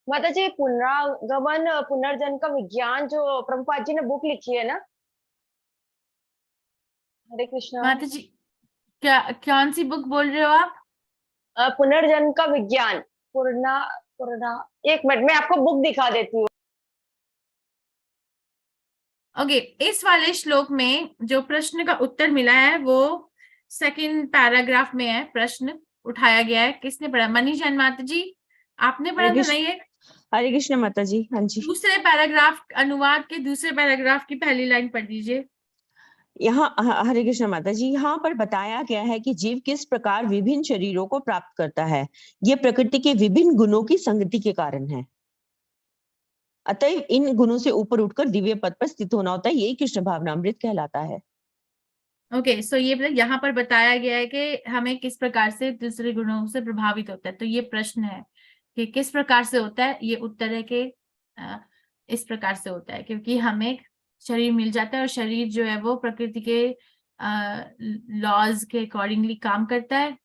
H: माता जी, पुनरागमन पुनर्जन्म का विज्ञान जो प्रभुपाद जी ने बुक लिखी है ना, हरे कृष्ण।
A: माता जी कौन सी बुक बोल रहे हो आप?
H: पुनर्जन्म का विज्ञान। एक मिनट मैं आपको बुक दिखा देती हूँ।
A: ओके, इस वाले श्लोक में जो प्रश्न का उत्तर मिला है वो 2nd पैराग्राफ में है। प्रश्न उठाया गया है, किसने पढ़ा? मनीष माता जी आपने पढ़ा था नहीं है?
G: हरे कृष्ण माता जी। हाँ जी।
A: दूसरे पैराग्राफ, अनुवाद के दूसरे पैराग्राफ की पहली लाइन पढ़ दीजिए।
G: यहाँ हरे कृष्ण माता जी, यहाँ पर बताया गया है कि जीव किस प्रकार विभिन्न शरीरों को प्राप्त करता है। ये प्रकृति के विभिन्न गुणों की संगति के कारण है। अतः इन गुणों से ऊपर उठकर दिव्य पद पर स्थित होना होता है, यही कृष्ण भावनामृत कहलाता है।
A: ओके, सो ये यहाँ पर बताया गया है कि हमें किस प्रकार से दूसरे गुणों से प्रभावित होता है। तो ये प्रश्न है कि किस प्रकार से होता है, ये उत्तर है कि इस प्रकार से होता है, क्योंकि हमें शरीर मिल जाता है और शरीर जो है वो प्रकृति के लॉज के अकॉर्डिंगली काम करता है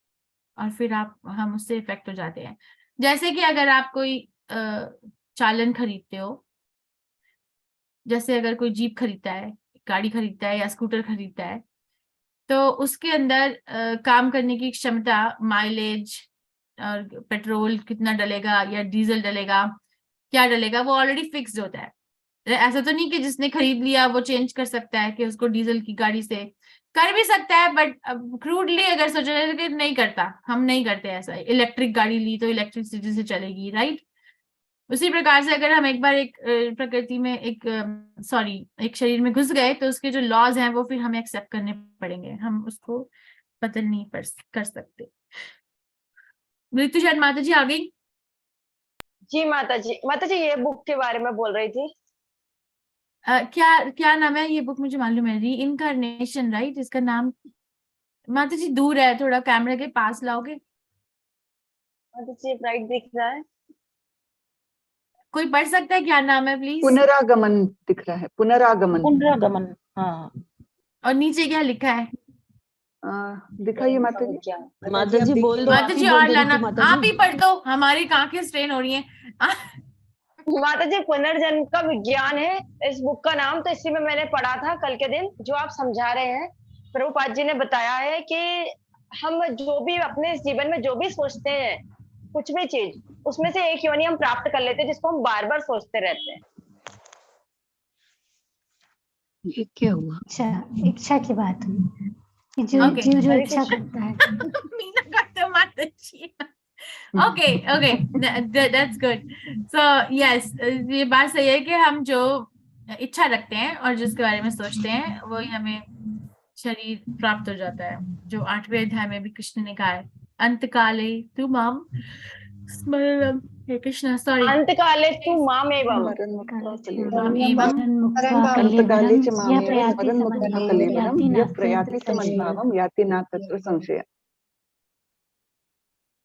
A: और फिर हम उससे इफेक्ट हो जाते हैं। जैसे कि अगर आप कोई चालन खरीदते हो, जैसे अगर कोई जीप खरीदता है, गाड़ी खरीदता है या स्कूटर खरीदता है, तो उसके अंदर काम करने की क्षमता, माइलेज और पेट्रोल कितना डलेगा या डीजल डलेगा, क्या डलेगा, वो ऑलरेडी फिक्स्ड होता है। ऐसा तो नहीं कि जिसने खरीद लिया वो चेंज कर सकता है कि उसको डीजल की गाड़ी से, कर भी सकता है बट क्रूडली अगर सोचा जाए तो नहीं करता, हम नहीं करते ऐसा। इलेक्ट्रिक गाड़ी ली तो इलेक्ट्रिसिटी से चलेगी, राइट? उसी प्रकार से अगर हम एक बार एक प्रकृति में एक शरीर में घुस गए तो उसके जो लॉज हैं वो फिर हमें एक्सेप्ट करने पड़ेंगे, हम उसको बदल नहीं कर सकते। मृत्यु माता जी आ गई?
H: जी माता जी ये बुक के बारे में बोल रही थी।
A: क्या नाम है ये बुक? मुझे मालूम है, री इनकारनेशन, राइट? इसका नाम माता जी दूर है, थोड़ा कैमरे के पास लाओगे?
H: माता जी ब्राइट दिख रहा है,
A: कोई पढ़ सकता है? क्या नाम है प्लीज?
C: पुनरागमन दिख रहा है, पुनरागमन।
F: हाँ।
A: और नीचे क्या लिखा है?
C: दिखाइए माता जी।
G: माता जी बोल दो,
A: माता जी और लाना, आप ही पढ़ दो, हमारी आंखें स्ट्रेन हो रही हैं।
H: माता जी पुनर्जन्म का विज्ञान है इस बुक का नाम। तो इसी में मैंने पढ़ा था कल के दिन, जो आप समझा रहे हैं। प्रभुपाद जी ने बताया है कि हम जो भी अपने जीवन में जो भी सोचते हैं, कुछ भी चीज, उसमें से एक योनि हम प्राप्त कर लेते हैं, जिसको हम बार बार सोचते रहते हैं।
K: ये क्या हुआ?
E: इच्छा की बात हुई कि जो इच्छा करता है।
A: मीना करते माता जी। Okay, that's good. So yes, ये बात सही है कि हम जो इच्छा रखते हैं और जिसके बारे में सोचते हैं वही हमें शरीर प्राप्त हो जाता है। जो 8वें अध्याय में भी कृष्ण ने कहा है, अंतकाले तु माम स्मरणम, हे कृष्ण, सॉरी,
H: अंतकाले तु माम एवं
C: प्रयाति समन्भावम याति न तत्र संशय।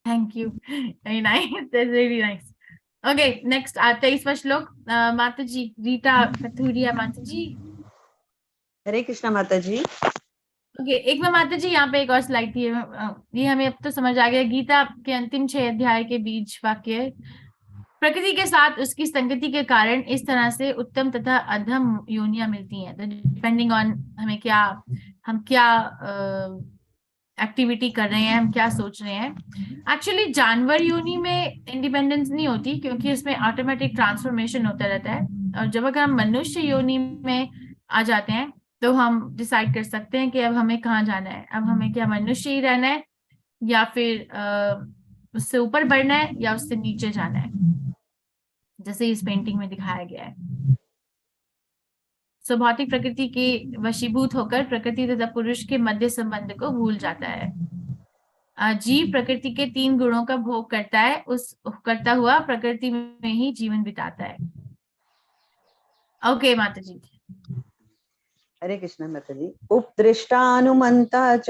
A: Thank you. Very nice. That's really nice. Okay, next 23वां श्लोक, माता जी रीटा कथुरिया माता जी।
L: हरे कृष्णा माता जी।
A: ओके, एक बार माता जी यहाँ पे एक और स्लाइड थी, ये हमें अब तो समझ आ गया। गीता के अंतिम 6 अध्याय के बीच वाक्य है, प्रकृति के साथ उसकी संगति के कारण इस तरह से उत्तम तथा अधम योनियां मिलती हैं, डिपेंडिंग ऑन हम क्या एक्टिविटी कर रहे हैं, हम क्या सोच रहे हैं। एक्चुअली जानवर योनि में इंडिपेंडेंस नहीं होती, क्योंकि उसमें ऑटोमेटिक ट्रांसफॉर्मेशन होता रहता है। और जब अगर हम मनुष्य योनि में आ जाते हैं तो हम डिसाइड कर सकते हैं कि अब हमें कहाँ जाना है। अब हमें क्या मनुष्य ही रहना है, या फिर उससे ऊपर बढ़ना है, या उससे नीचे जाना है, जैसे इस पेंटिंग में दिखाया गया है। सो भौतिक प्रकृति के वशीभूत होकर प्रकृति तथा पुरुष के मध्य संबंध को भूल जाता है। जीव प्रकृति के 3 गुणों का भोग करता है, करता हुआ प्रकृति में ही जीवन बिताता है। ओके माता जी।
I: हरे कृष्ण माता जी। उपदृष्टानुमंता च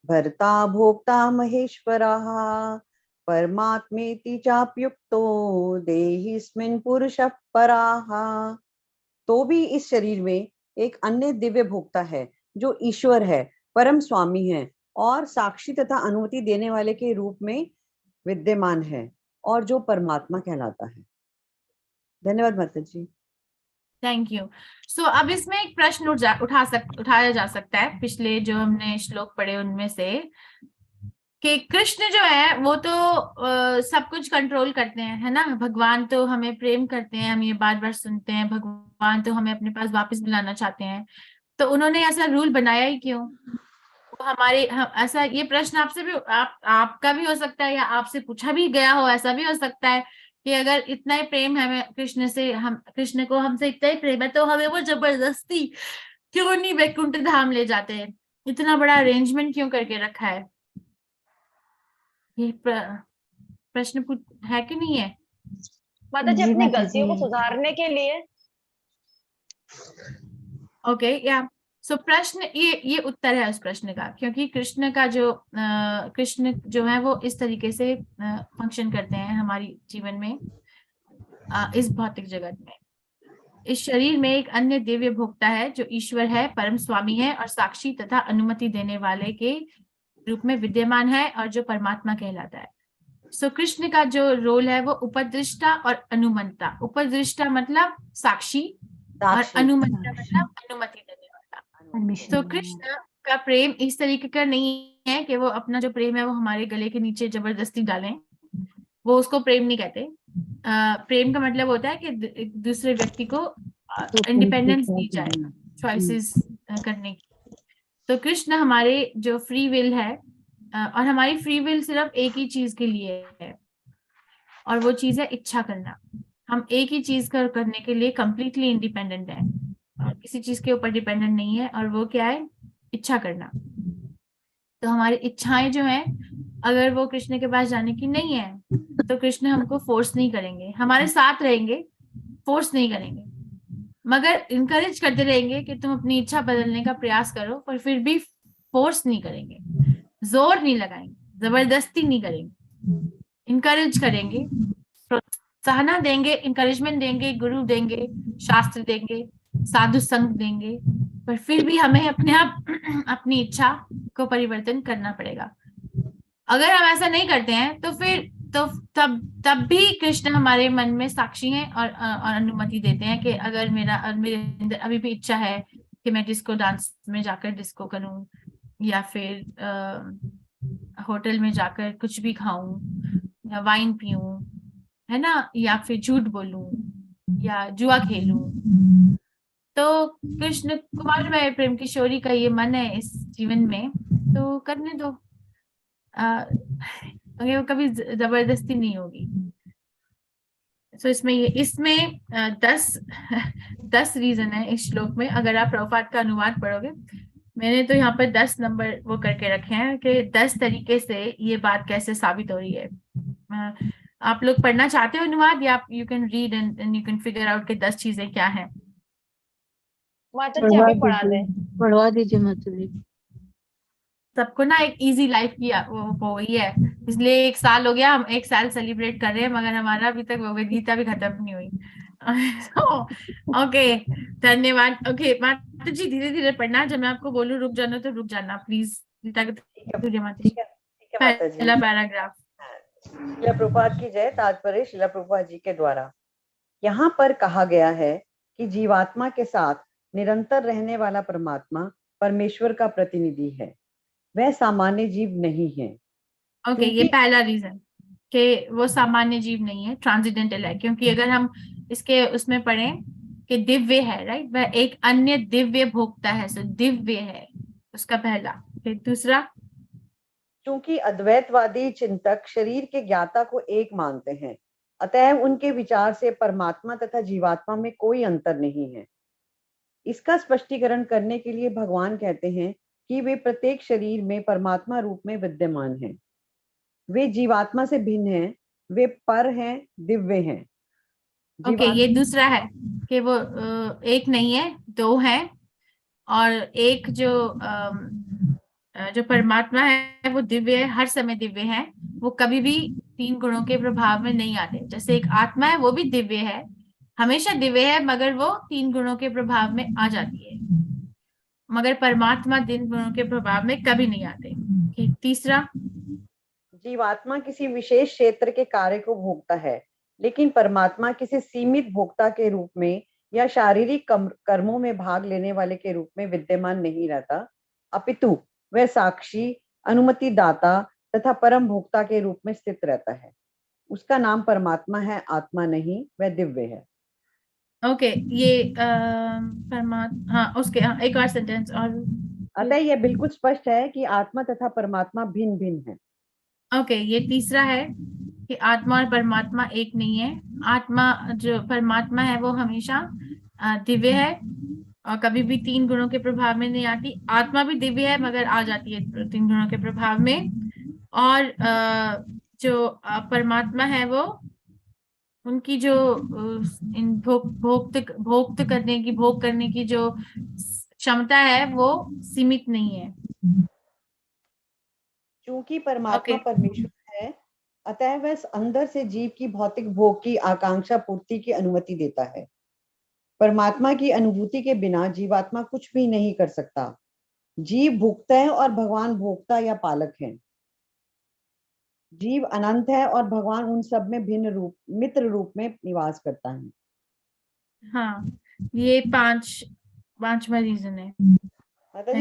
I: भर्ता भोक्ता महेश्वरः परमात्मेति चाप्युक्तो देहिस्मिन् पुरुषः परः। तो भी इस शरीर में एक अन्य दिव्य भोक्ता है जो ईश्वर है, परम स्वामी है और साक्षी तथा अनुमति देने वाले के रूप में विद्यमान है, और जो परमात्मा कहलाता है। धन्यवाद माता जी।
A: Thank you. सो अब इसमें एक प्रश्न उठाया जा सकता है, पिछले जो हमने श्लोक पढ़े उनमें से, कि कृष्ण जो है वो तो सब कुछ कंट्रोल करते हैं, है ना। भगवान तो हमें प्रेम करते हैं, हम ये बार बार सुनते हैं, भगवान तो हमें अपने पास वापस बुलाना चाहते हैं, तो उन्होंने ऐसा रूल बनाया ही क्यों? ऐसा ये प्रश्न आपसे भी आपका भी हो सकता है, या आपसे पूछा भी गया हो, ऐसा भी हो सकता है कि अगर इतना ही प्रेम है कृष्ण से, कृष्ण को हमसे इतना ही प्रेम है, तो हमें वो जबरदस्ती क्यों नहीं वैकुंठ धाम ले जाते हैं? इतना बड़ा अरेंजमेंट क्यों करके रखा है? ये प्रश्न है कि नहीं है
H: माता जी? अपनी गलतियों को सुधारने के लिए।
A: ओके, या सो प्रश्न ये उत्तर है उस प्रश्न का, क्योंकि कृष्ण जो है वो इस तरीके से फंक्शन करते हैं हमारी जीवन में, इस भौतिक जगत में। इस शरीर में एक अन्य दिव्य भोक्ता है जो ईश्वर है, परम स्वामी है और साक्षी तथा अनुमति देने वाले के रूप में विद्यमान है, और जो परमात्मा कहलाता है। सो कृष्ण का जो रोल है वो उपदृष्टा और अनुमंता। उपदृष्टा मतलब साक्षी, और अनुमंता मतलब अनुमति देने वाला। तो कृष्ण का प्रेम इस तरीके का नहीं है कि वो अपना जो प्रेम है वो हमारे गले के नीचे जबरदस्ती डालें, वो उसको प्रेम नहीं कहते। प्रेम का मतलब होता है कि दूसरे व्यक्ति को इंडिपेंडेंस दी जाए चॉइसेस करने की। तो कृष्ण हमारे जो फ्री विल है, और हमारी फ्री विल सिर्फ एक ही चीज के लिए है, और वो चीज है इच्छा करना। हम एक ही चीज करने के लिए कंप्लीटली इंडिपेंडेंट है, और किसी चीज के ऊपर डिपेंडेंट नहीं है, और वो क्या है? इच्छा करना। तो हमारी इच्छाएं जो है, अगर वो कृष्ण के पास जाने की नहीं है, तो कृष्ण हमको फोर्स नहीं करेंगे, हमारे साथ रहेंगे, फोर्स नहीं करेंगे, मगर इनकरेज करते रहेंगे कि तुम अपनी इच्छा बदलने का प्रयास करो, पर फिर भी फोर्स नहीं करेंगे, जोर नहीं लगाएंगे, जबरदस्ती नहीं करेंगे, इनकरेज करेंगे, प्रोत्साहन देंगे, इनकरेजमेंट देंगे, गुरु देंगे, शास्त्र देंगे, साधु संग देंगे, पर फिर भी हमें अपने आप अपनी इच्छा को परिवर्तन करना पड़ेगा। अगर हम ऐसा नहीं करते हैं तो फिर तब भी कृष्ण हमारे मन में साक्षी हैं, और अनुमति देते हैं कि अगर मेरे अंदर अभी भी इच्छा है कि मैं डिस्को डांस में जाकर डिस्को करूं, या फिर होटल में जाकर कुछ भी खाऊं, या वाइन पीऊं, है ना, या फिर झूठ बोलूं, या जुआ खेलूं, तो कृष्ण कुमारमय प्रेम किशोरी का ये मन है इस जीवन में, तो करने दो। वो कभी जबरदस्ती नहीं होगी। सो इसमें 10 रीजन है इस श्लोक में। अगर आप प्रभुपाद का अनुवाद पढ़ोगे, मैंने तो यहाँ पर 10 नंबर वो करके रखे हैं कि 10 तरीके से ये बात कैसे साबित हो रही है। आप लोग पढ़ना चाहते हो अनुवाद, या you can read and you can figure out कि 10 चीजें क्या हैं।
H: माता जी अभी
K: पढ़वा दीजिए माता जी।
A: सबको ना एक इजी लाइफ की वो ही है, इसलिए 1 साल हो गया, हम 1 साल सेलिब्रेट कर रहे हैं, मगर हमारा अभी तक भगवद गीता भी खत्म नहीं हुई। ओके, धन्यवाद। ओके माता जी, धीरे धीरे पढ़ना, जब मैं आपको बोलूं रुक जाना तो रुक जाना प्लीज। माता जी,
I: माता जी।
A: पहला पैराग्राफ।
I: शिला प्रभुपाद की जय। तात्पर्य शिला प्रभुपाद जी के द्वारा। यहाँ पर कहा गया है कि जीवात्मा के साथ निरंतर रहने वाला परमात्मा परमेश्वर का प्रतिनिधि है, वह सामान्य जीव नहीं है।
A: ओके, ये पहला रीजन कि वो सामान्य जीव नहीं है, ट्रांसेंडेंटल है। क्योंकि अगर हम इसके उसमें पढ़ें कि दिव्य है, राइट, वह एक अन्य दिव्य भोक्ता है, सो दिव्य है उसका पहला। फिर दूसरा,
I: क्योंकि अद्वैतवादी चिंतक शरीर के ज्ञाता को एक मानते हैं, अतः उनके विचार से परमात्मा तथा जीवात्मा में कोई अंतर नहीं है। इसका स्पष्टीकरण करने के लिए भगवान कहते हैं कि वे प्रत्येक शरीर में परमात्मा रूप में विद्यमान हैं। वे जीवात्मा से भिन्न हैं, वे पर हैं, दिव्य हैं।
A: ओके, ये दूसरा है कि वो एक नहीं है, दो है। और एक जो परमात्मा है वो दिव्य है, हर समय दिव्य है, वो कभी भी तीन गुणों के प्रभाव में नहीं आते। जैसे एक आत्मा है वो भी दिव्य है, हमेशा दिव्य है, मगर वो तीन गुणों के प्रभाव में आ जाती है, मगर परमात्मा तीन गुणों के प्रभाव में कभी नहीं आते। तीसरा,
I: जीवात्मा किसी विशेष क्षेत्र के कार्य को भोगता है, लेकिन परमात्मा किसी सीमित भोक्ता के रूप में या शारीरिक कर्मों में भाग लेने वाले के रूप में विद्यमान नहीं रहता, अपितु वह साक्षी, अनुमति दाता तथा परम भोक्ता के रूप में स्थित रहता है। उसका नाम परमात्मा है, आत्मा नहीं, वह दिव्य है।
A: ओके, ये परमात्मा, हाँ उसके एक और सेंटेंस और।
I: अतः यह बिल्कुल स्पष्ट है कि आत्मा तथा परमात्मा भिन्न भिन्न है।
A: ओके, ये तीसरा है कि आत्मा और परमात्मा एक नहीं है। आत्मा जो परमात्मा है वो हमेशा दिव्य है और कभी भी तीन गुणों के प्रभाव में नहीं आती। आत्मा भी दिव्य है मगर आ जाती है तीन गुणों के प्रभाव में। और जो परमात्मा है वो उनकी जो इन भोग करने की जो क्षमता है वो सीमित नहीं है।
I: क्योंकि परमात्मा परमेश्वर है, अतः वह अंदर से जीव की भौतिक भोग की आकांक्षा पूर्ति की अनुमति देता है। परमात्मा की अनुभूति के बिना जीवात्मा कुछ भी नहीं कर सकता। जीव भोक्ता है और भगवान भोक्ता या पालक है। जीव अनंत है और भगवान उन सब में भिन्न रूप, मित्र रूप में निवास करता है।
A: हाँ, ये पांचवा रीजन है।
I: माता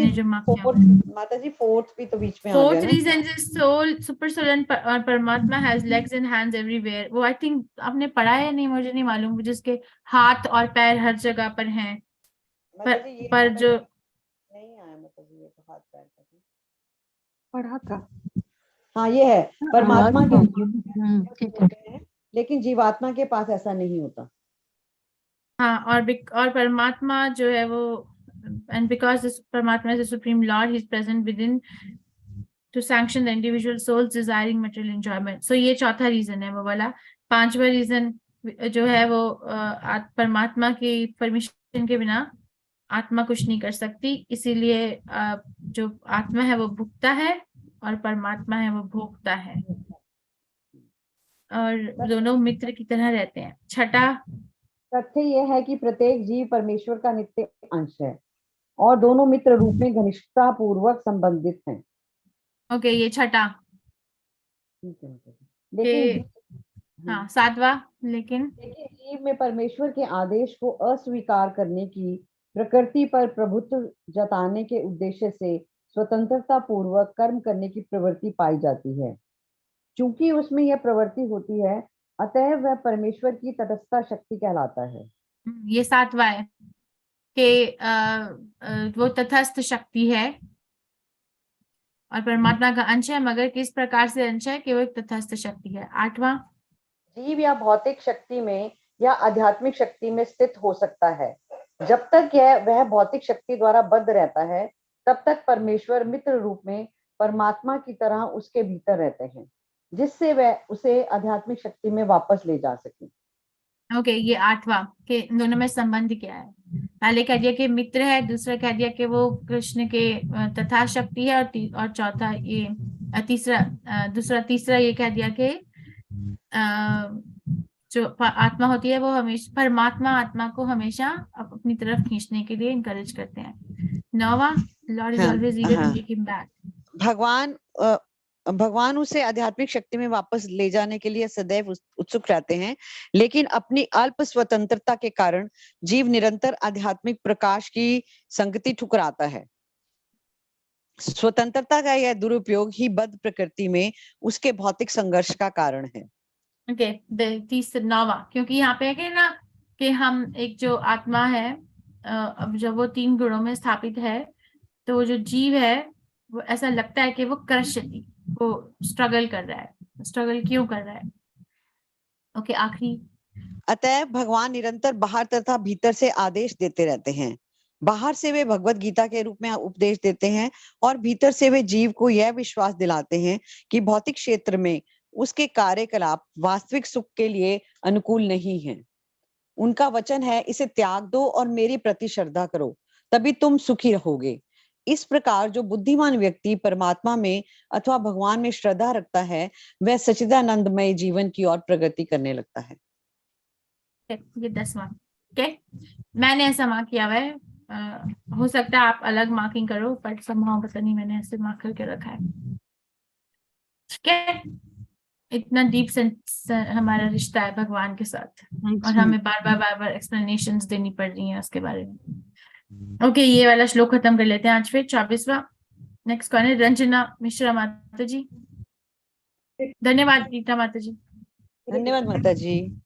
I: जी फोर्थ भी तो बीच में आ गया।
A: Fourth reason is soul, super soul and परमात्मा has legs and hands everywhere. वो आई थिंक आपने पढ़ा है, नहीं मुझे नहीं मालूम, जिसके हाथ और पैर हर जगह पर हैं। पर जो
I: नहीं आया माता जी, ये तो हाथ पैर
C: पढ़ा था।
I: हाँ ये है, परमात्मा के लेकिन जीवात्मा के पास ऐसा नहीं होता।
A: हाँ, और परमात्मा जो है वो, and because this Paramatma is the supreme Lord, he is present within to sanction the individual soul's desiring material enjoyment. So ये चौथा रीजन है वो वाला। पांचवा रीजन जो है वो परमात्मा की परमिशन के बिना आत्मा कुछ नहीं कर सकती, इसीलिए जो आत्मा है वो भुगता है और परमात्मा है वो भोगता है, और दोनों मित्र की तरह रहते हैं। छठा
I: तथ्य यह है कि प्रत्येक जीव परमेश्वर का नित्य अंश है और दोनों मित्र रूप में घनिष्ठता पूर्वक संबंधित हैं।
A: ओके, ये छठा।
I: लेकिन
A: हाँ, सातवां, लेकिन
I: जीव में परमेश्वर के आदेश को अस्वीकार करने की, प्रकृति पर प्रभुत्व जताने के उद्देश्य से स्वतंत्रता पूर्वक कर्म करने की प्रवृत्ति पाई जाती है। चूंकि उसमें यह प्रवृत्ति होती है, अतः वह परमेश्वर की तटस्थ शक्ति कहलाता है।
A: ये सातवां है कि वो तटस्थ शक्ति है और परमात्मा का अंश है, मगर किस प्रकार से अंश है कि वो एक तटस्थ शक्ति है। आठवां,
I: जीव या भौतिक शक्ति में या आध्यात्मिक शक्ति में स्थित हो सकता है। जब तक वह भौतिक शक्ति द्वारा बद्ध रहता है, तब तक परमेश्वर मित्र रूप में परमात्मा की तरह उसके भीतर रहते हैं, जिससे वह उसे आध्यात्मिक शक्ति में वापस ले जा सके।
A: ओके, ये आठवां के दोनों में संबंध क्या है। पहले कह दिया कि मित्र है, दूसरा कह दिया कि वो कृष्ण के तथा शक्ति है, और चौथा ये तीसरा ये कह दिया कि जो आत्मा होती है वो हमेशा, परमात्मा आत्मा को हमेशा अपनी तरफ खींचने के लिए इनकरेज करते हैं। नौवा, Lord is always eager to take him back.
I: भगवान उसे आध्यात्मिक शक्ति में वापस ले जाने के लिए सदैव उत्सुक रहते हैं, लेकिन अपनी अल्प स्वतंत्रता के कारण जीव निरंतर आध्यात्मिक प्रकाश की संगति ठुकराता है। स्वतंत्रता का यह दुरुपयोग ही बद्ध प्रकृति में उसके भौतिक संघर्ष का कारण है।
A: ओके, नौवा, क्योंकि यहाँ पे है कि ना कि हम एक जो आत्मा है, अब जब वो 3 गुणों में स्थापित है तो वो जो जीव है वो ऐसा लगता है कि वो क्रशति, वो स्ट्रगल कर रहा है। स्ट्रगल क्यों कर रहा है? ओके, आखिरी,
I: अतः भगवान निरंतर बाहर तथा भीतर से आदेश देते रहते हैं। बाहर से वे भगवत गीता के रूप में उपदेश देते हैं और भीतर से वे जीव को यह विश्वास दिलाते हैं कि भौतिक क्षेत्र में उसके कार्यकलाप वास्तविक सुख के लिए अनुकूल नहीं है। उनका वचन है, इसे त्याग दो और मेरे प्रति श्रद्धा करो, तभी तुम सुखी रहोगे। इस प्रकार जो बुद्धिमान व्यक्ति परमात्मा में अथवा भगवान में श्रद्धा रखता है, वह सच्चिदानंदमय जीवन की ओर प्रगति करने लगता है।
A: ये 10वां। ओके, मैंने ऐसा मार्क किया हुआ है, हो सकता है आप अलग मार्किंग करो, बट समहाउ पता नहीं मैंने ऐसे मार्क करके रखा है। ठीक है, इतना डीप सेंस हमारा रिश्ता है भगवान के साथ, और हमें बार बार एक्सप्लेनेशंस देनी पड़ रही हैं उसके बारे में। ओके, ये वाला श्लोक खत्म कर लेते हैं आज फिर। 24वां, नेक्स्ट कौन है? रंजना मिश्रा माता जी। धन्यवाद गीता माता जी।
I: धन्यवाद माता जी।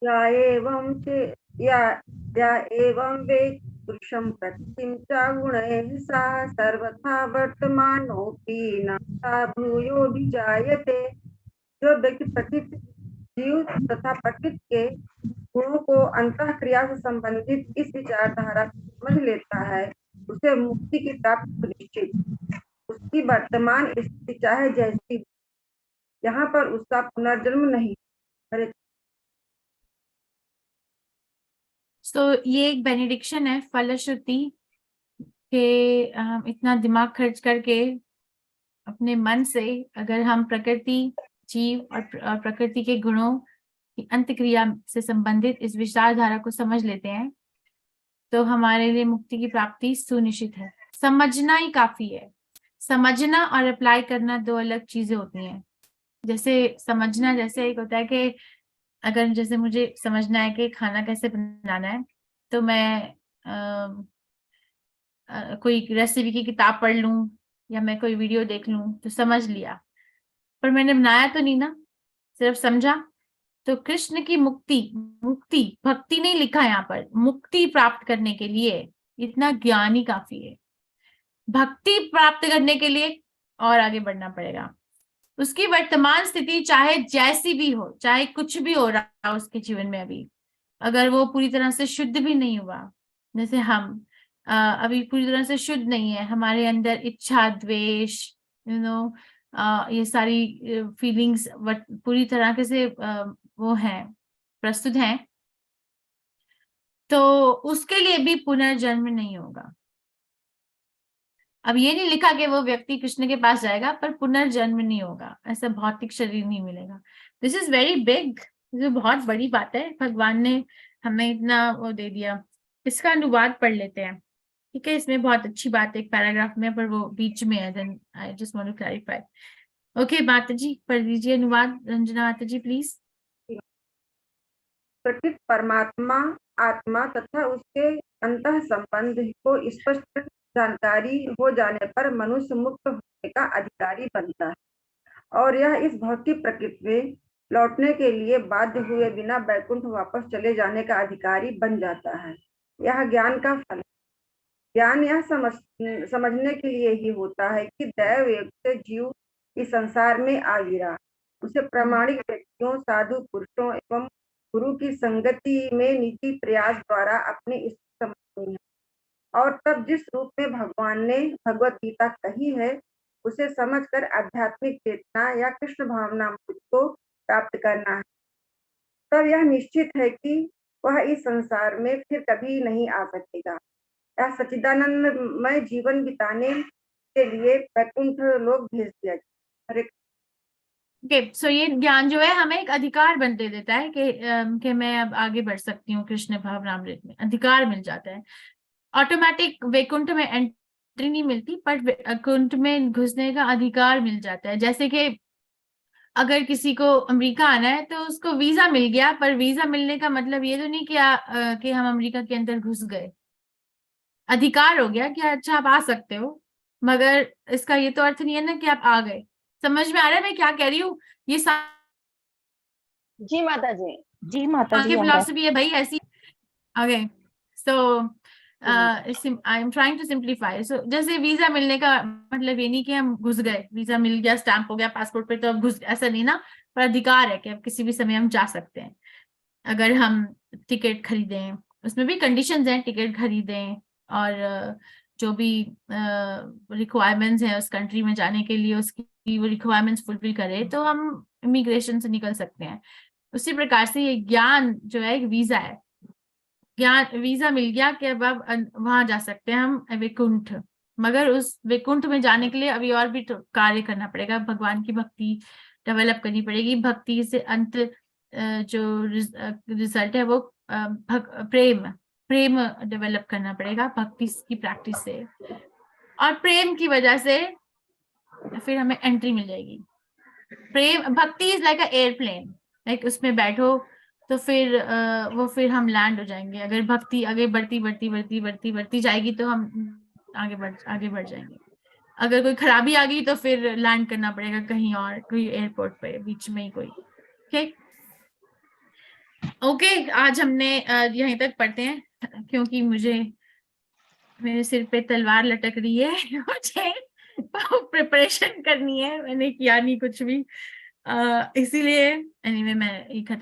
L: या एवं वेद पुरुषं प्रकृतिं च गुणैः सह सर्वथा वर्तमानोऽपि न सा भूयोऽभिजायते। जो व्यक्ति प्रकृति, जीव तथा प्रकृति के गुणों को अंतःक्रिया से संबंधित इस विचारधारा समझ लेता है, उसे मुक्ति की प्राप्ति सुनिश्चित। उसकी वर्तमान स्थिति चाहे जैसी, यहाँ पर उसका पुनर्जन्म नहीं।
A: तो ये एक बेनिडिक्शन है, फलश्रुति के इतना दिमाग खर्च करके अपने मन से अगर हम प्रकृति, जीव और प्रकृति के गुणों की अंतक्रिया से संबंधित इस विचारधारा को समझ लेते हैं तो हमारे लिए मुक्ति की प्राप्ति सुनिश्चित है। समझना ही काफी है। समझना और अप्लाई करना 2 अलग चीजें होती हैं। जैसे समझना, जैसे एक होता है कि अगर जैसे मुझे समझना है कि खाना कैसे बनाना है, तो मैं कोई रेसिपी की किताब पढ़ लूं या मैं कोई वीडियो देख लूं तो समझ लिया, पर मैंने बनाया तो नहीं ना, सिर्फ समझा। तो कृष्ण की मुक्ति भक्ति नहीं लिखा यहाँ पर, मुक्ति प्राप्त करने के लिए इतना ज्ञान ही काफी है। भक्ति प्राप्त करने के लिए और आगे बढ़ना पड़ेगा। उसकी वर्तमान स्थिति चाहे जैसी भी हो, चाहे कुछ भी हो रहा हो उसके जीवन में अभी, अगर वो पूरी तरह से शुद्ध भी नहीं हुआ, जैसे हम अभी पूरी तरह से शुद्ध नहीं है, हमारे अंदर इच्छा, द्वेष, ये सारी फीलिंग्स पूरी तरह से वो हैं, प्रस्तुत हैं, तो उसके लिए भी पुनर्जन्म नहीं होगा। अब ये नहीं लिखा कि वो व्यक्ति कृष्ण के पास जाएगा पर पुनर्जन्म नहीं होगा, ऐसा भौतिक शरीर नहीं मिलेगा। दिस इज वेरी बिग, ये बहुत बड़ी बात है। भगवान ने हमें इतना वो दे दिया। इसका अनुवाद पढ़ लेते हैं, ठीक है? इसमें बहुत अच्छी बात है एक पैराग्राफ में, पर वो बीच में है, then I just want to clarify. Okay, माता जी पढ़ दीजिए अनुवाद। रंजना माता जी प्लीज।
L: प्रकृति परमात्मा आत्मा तथा उसके अंतः संबंध को स्पष्ट जानकारी हो जाने पर मनुष्य मुक्त होने का अधिकारी बनता है और यह इस भौतिक प्रकृति में लौटने के लिए बाध्य हुए बिना वैकुंठ वापस चले जाने का अधिकारी बन जाता है। यह ज्ञान का फल। ज्ञान यह समझने के लिए ही होता है कि दैव युक्त जीव इस संसार में आ गिरा। उसे प्रामाणिक व्यक्तियों, साधु पुरुषों एवं गुरु की संगति में नीति प्रयास द्वारा अपनी स्थिति समझनी है और तब जिस रूप में भगवान ने भगवत गीता कही है उसे समझकर आध्यात्मिक चेतना या कृष्ण भावना को प्राप्त करना है। तब यह निश्चित है कि वह इस संसार में फिर कभी नहीं आ सकेगा। यह सच्चिदानंदमय जीवन बिताने के लिए वैकुंठ लोक भेज दिया। हरे
A: ओके, सो ये ज्ञान जो है हमें एक अधिकार बन दे देता है कि मैं अब आगे बढ़ सकती हूँ कृष्ण भावनामृत में, अधिकार मिल जाता है। ऑटोमेटिक वैकुंठ में एंट्री नहीं मिलती, पर वैकुंठ में घुसने का अधिकार मिल जाता है। जैसे कि अगर किसी को अमेरिका आना है तो उसको वीजा मिल गया, पर वीजा मिलने का मतलब ये तो नहीं कि हम अमेरिका के अंदर घुस गए। अधिकार हो गया कि अच्छा आप आ सकते हो, मगर इसका ये तो अर्थ नहीं है ना कि आप आ गए। समझ में आ रहा है मैं क्या कह रही हूँ? ये
H: जी माता जी।
F: जी माता जी।
A: आगे फिलॉसफी है भाई ऐसी। Okay, so I am trying to simplify. So जैसे वीजा मिलने का मतलब ये नहीं कि हम घुस गए, वीजा मिल गया, स्टैंप हो गया पासपोर्ट पे तो अब घुस, ऐसा नहीं ना। पर अधिकार है कि अब किसी भी समय हम जा सकते हैं। अगर हम टिकट खरीदें, उसमें भी कंडीशंस हैं, टिकट खरीदें और जो भी रिक्वायरमेंट्स हैं उस कंट्री में जाने के लिए, उसकी वो रिक्वायरमेंट्स फुलफिल करें तो हम इमिग्रेशन से निकल सकते हैं। उसी प्रकार से ये ज्ञान जो है एक वीजा है। ज्ञान वीजा मिल गया कि अब वहां जा सकते हैं हम वैकुंठ, मगर उस वैकुंठ में जाने के लिए अभी और भी तो कार्य करना पड़ेगा। भगवान की भक्ति डेवलप करनी पड़ेगी। भक्ति से अंत जो रिजल्ट है वो प्रेम डेवलप करना पड़ेगा भक्ति की प्रैक्टिस से, और प्रेम की वजह से फिर हमें एंट्री मिल जाएगी। प्रेम, भक्ति is like a airplane, like उसमें बैठो तो फिर फिर हम लैंड हो जाएंगे। अगर भक्ति आगे बढ़ती जाएगी तो हम आगे बढ़ जाएंगे। अगर कोई खराबी आ गई तो फिर लैंड करना पड़ेगा कहीं और, कोई एयरपोर्ट पे बीच में ही कोई। ओके, आज हमने यहीं तक पढ़ते हैं क्योंकि मेरे सिर पे तलवार लटक रही है। मुझे प्रिपरेशन करनी है, मैंने किया नहीं कुछ भी, इसीलिए एनीवे मैं ये खत्म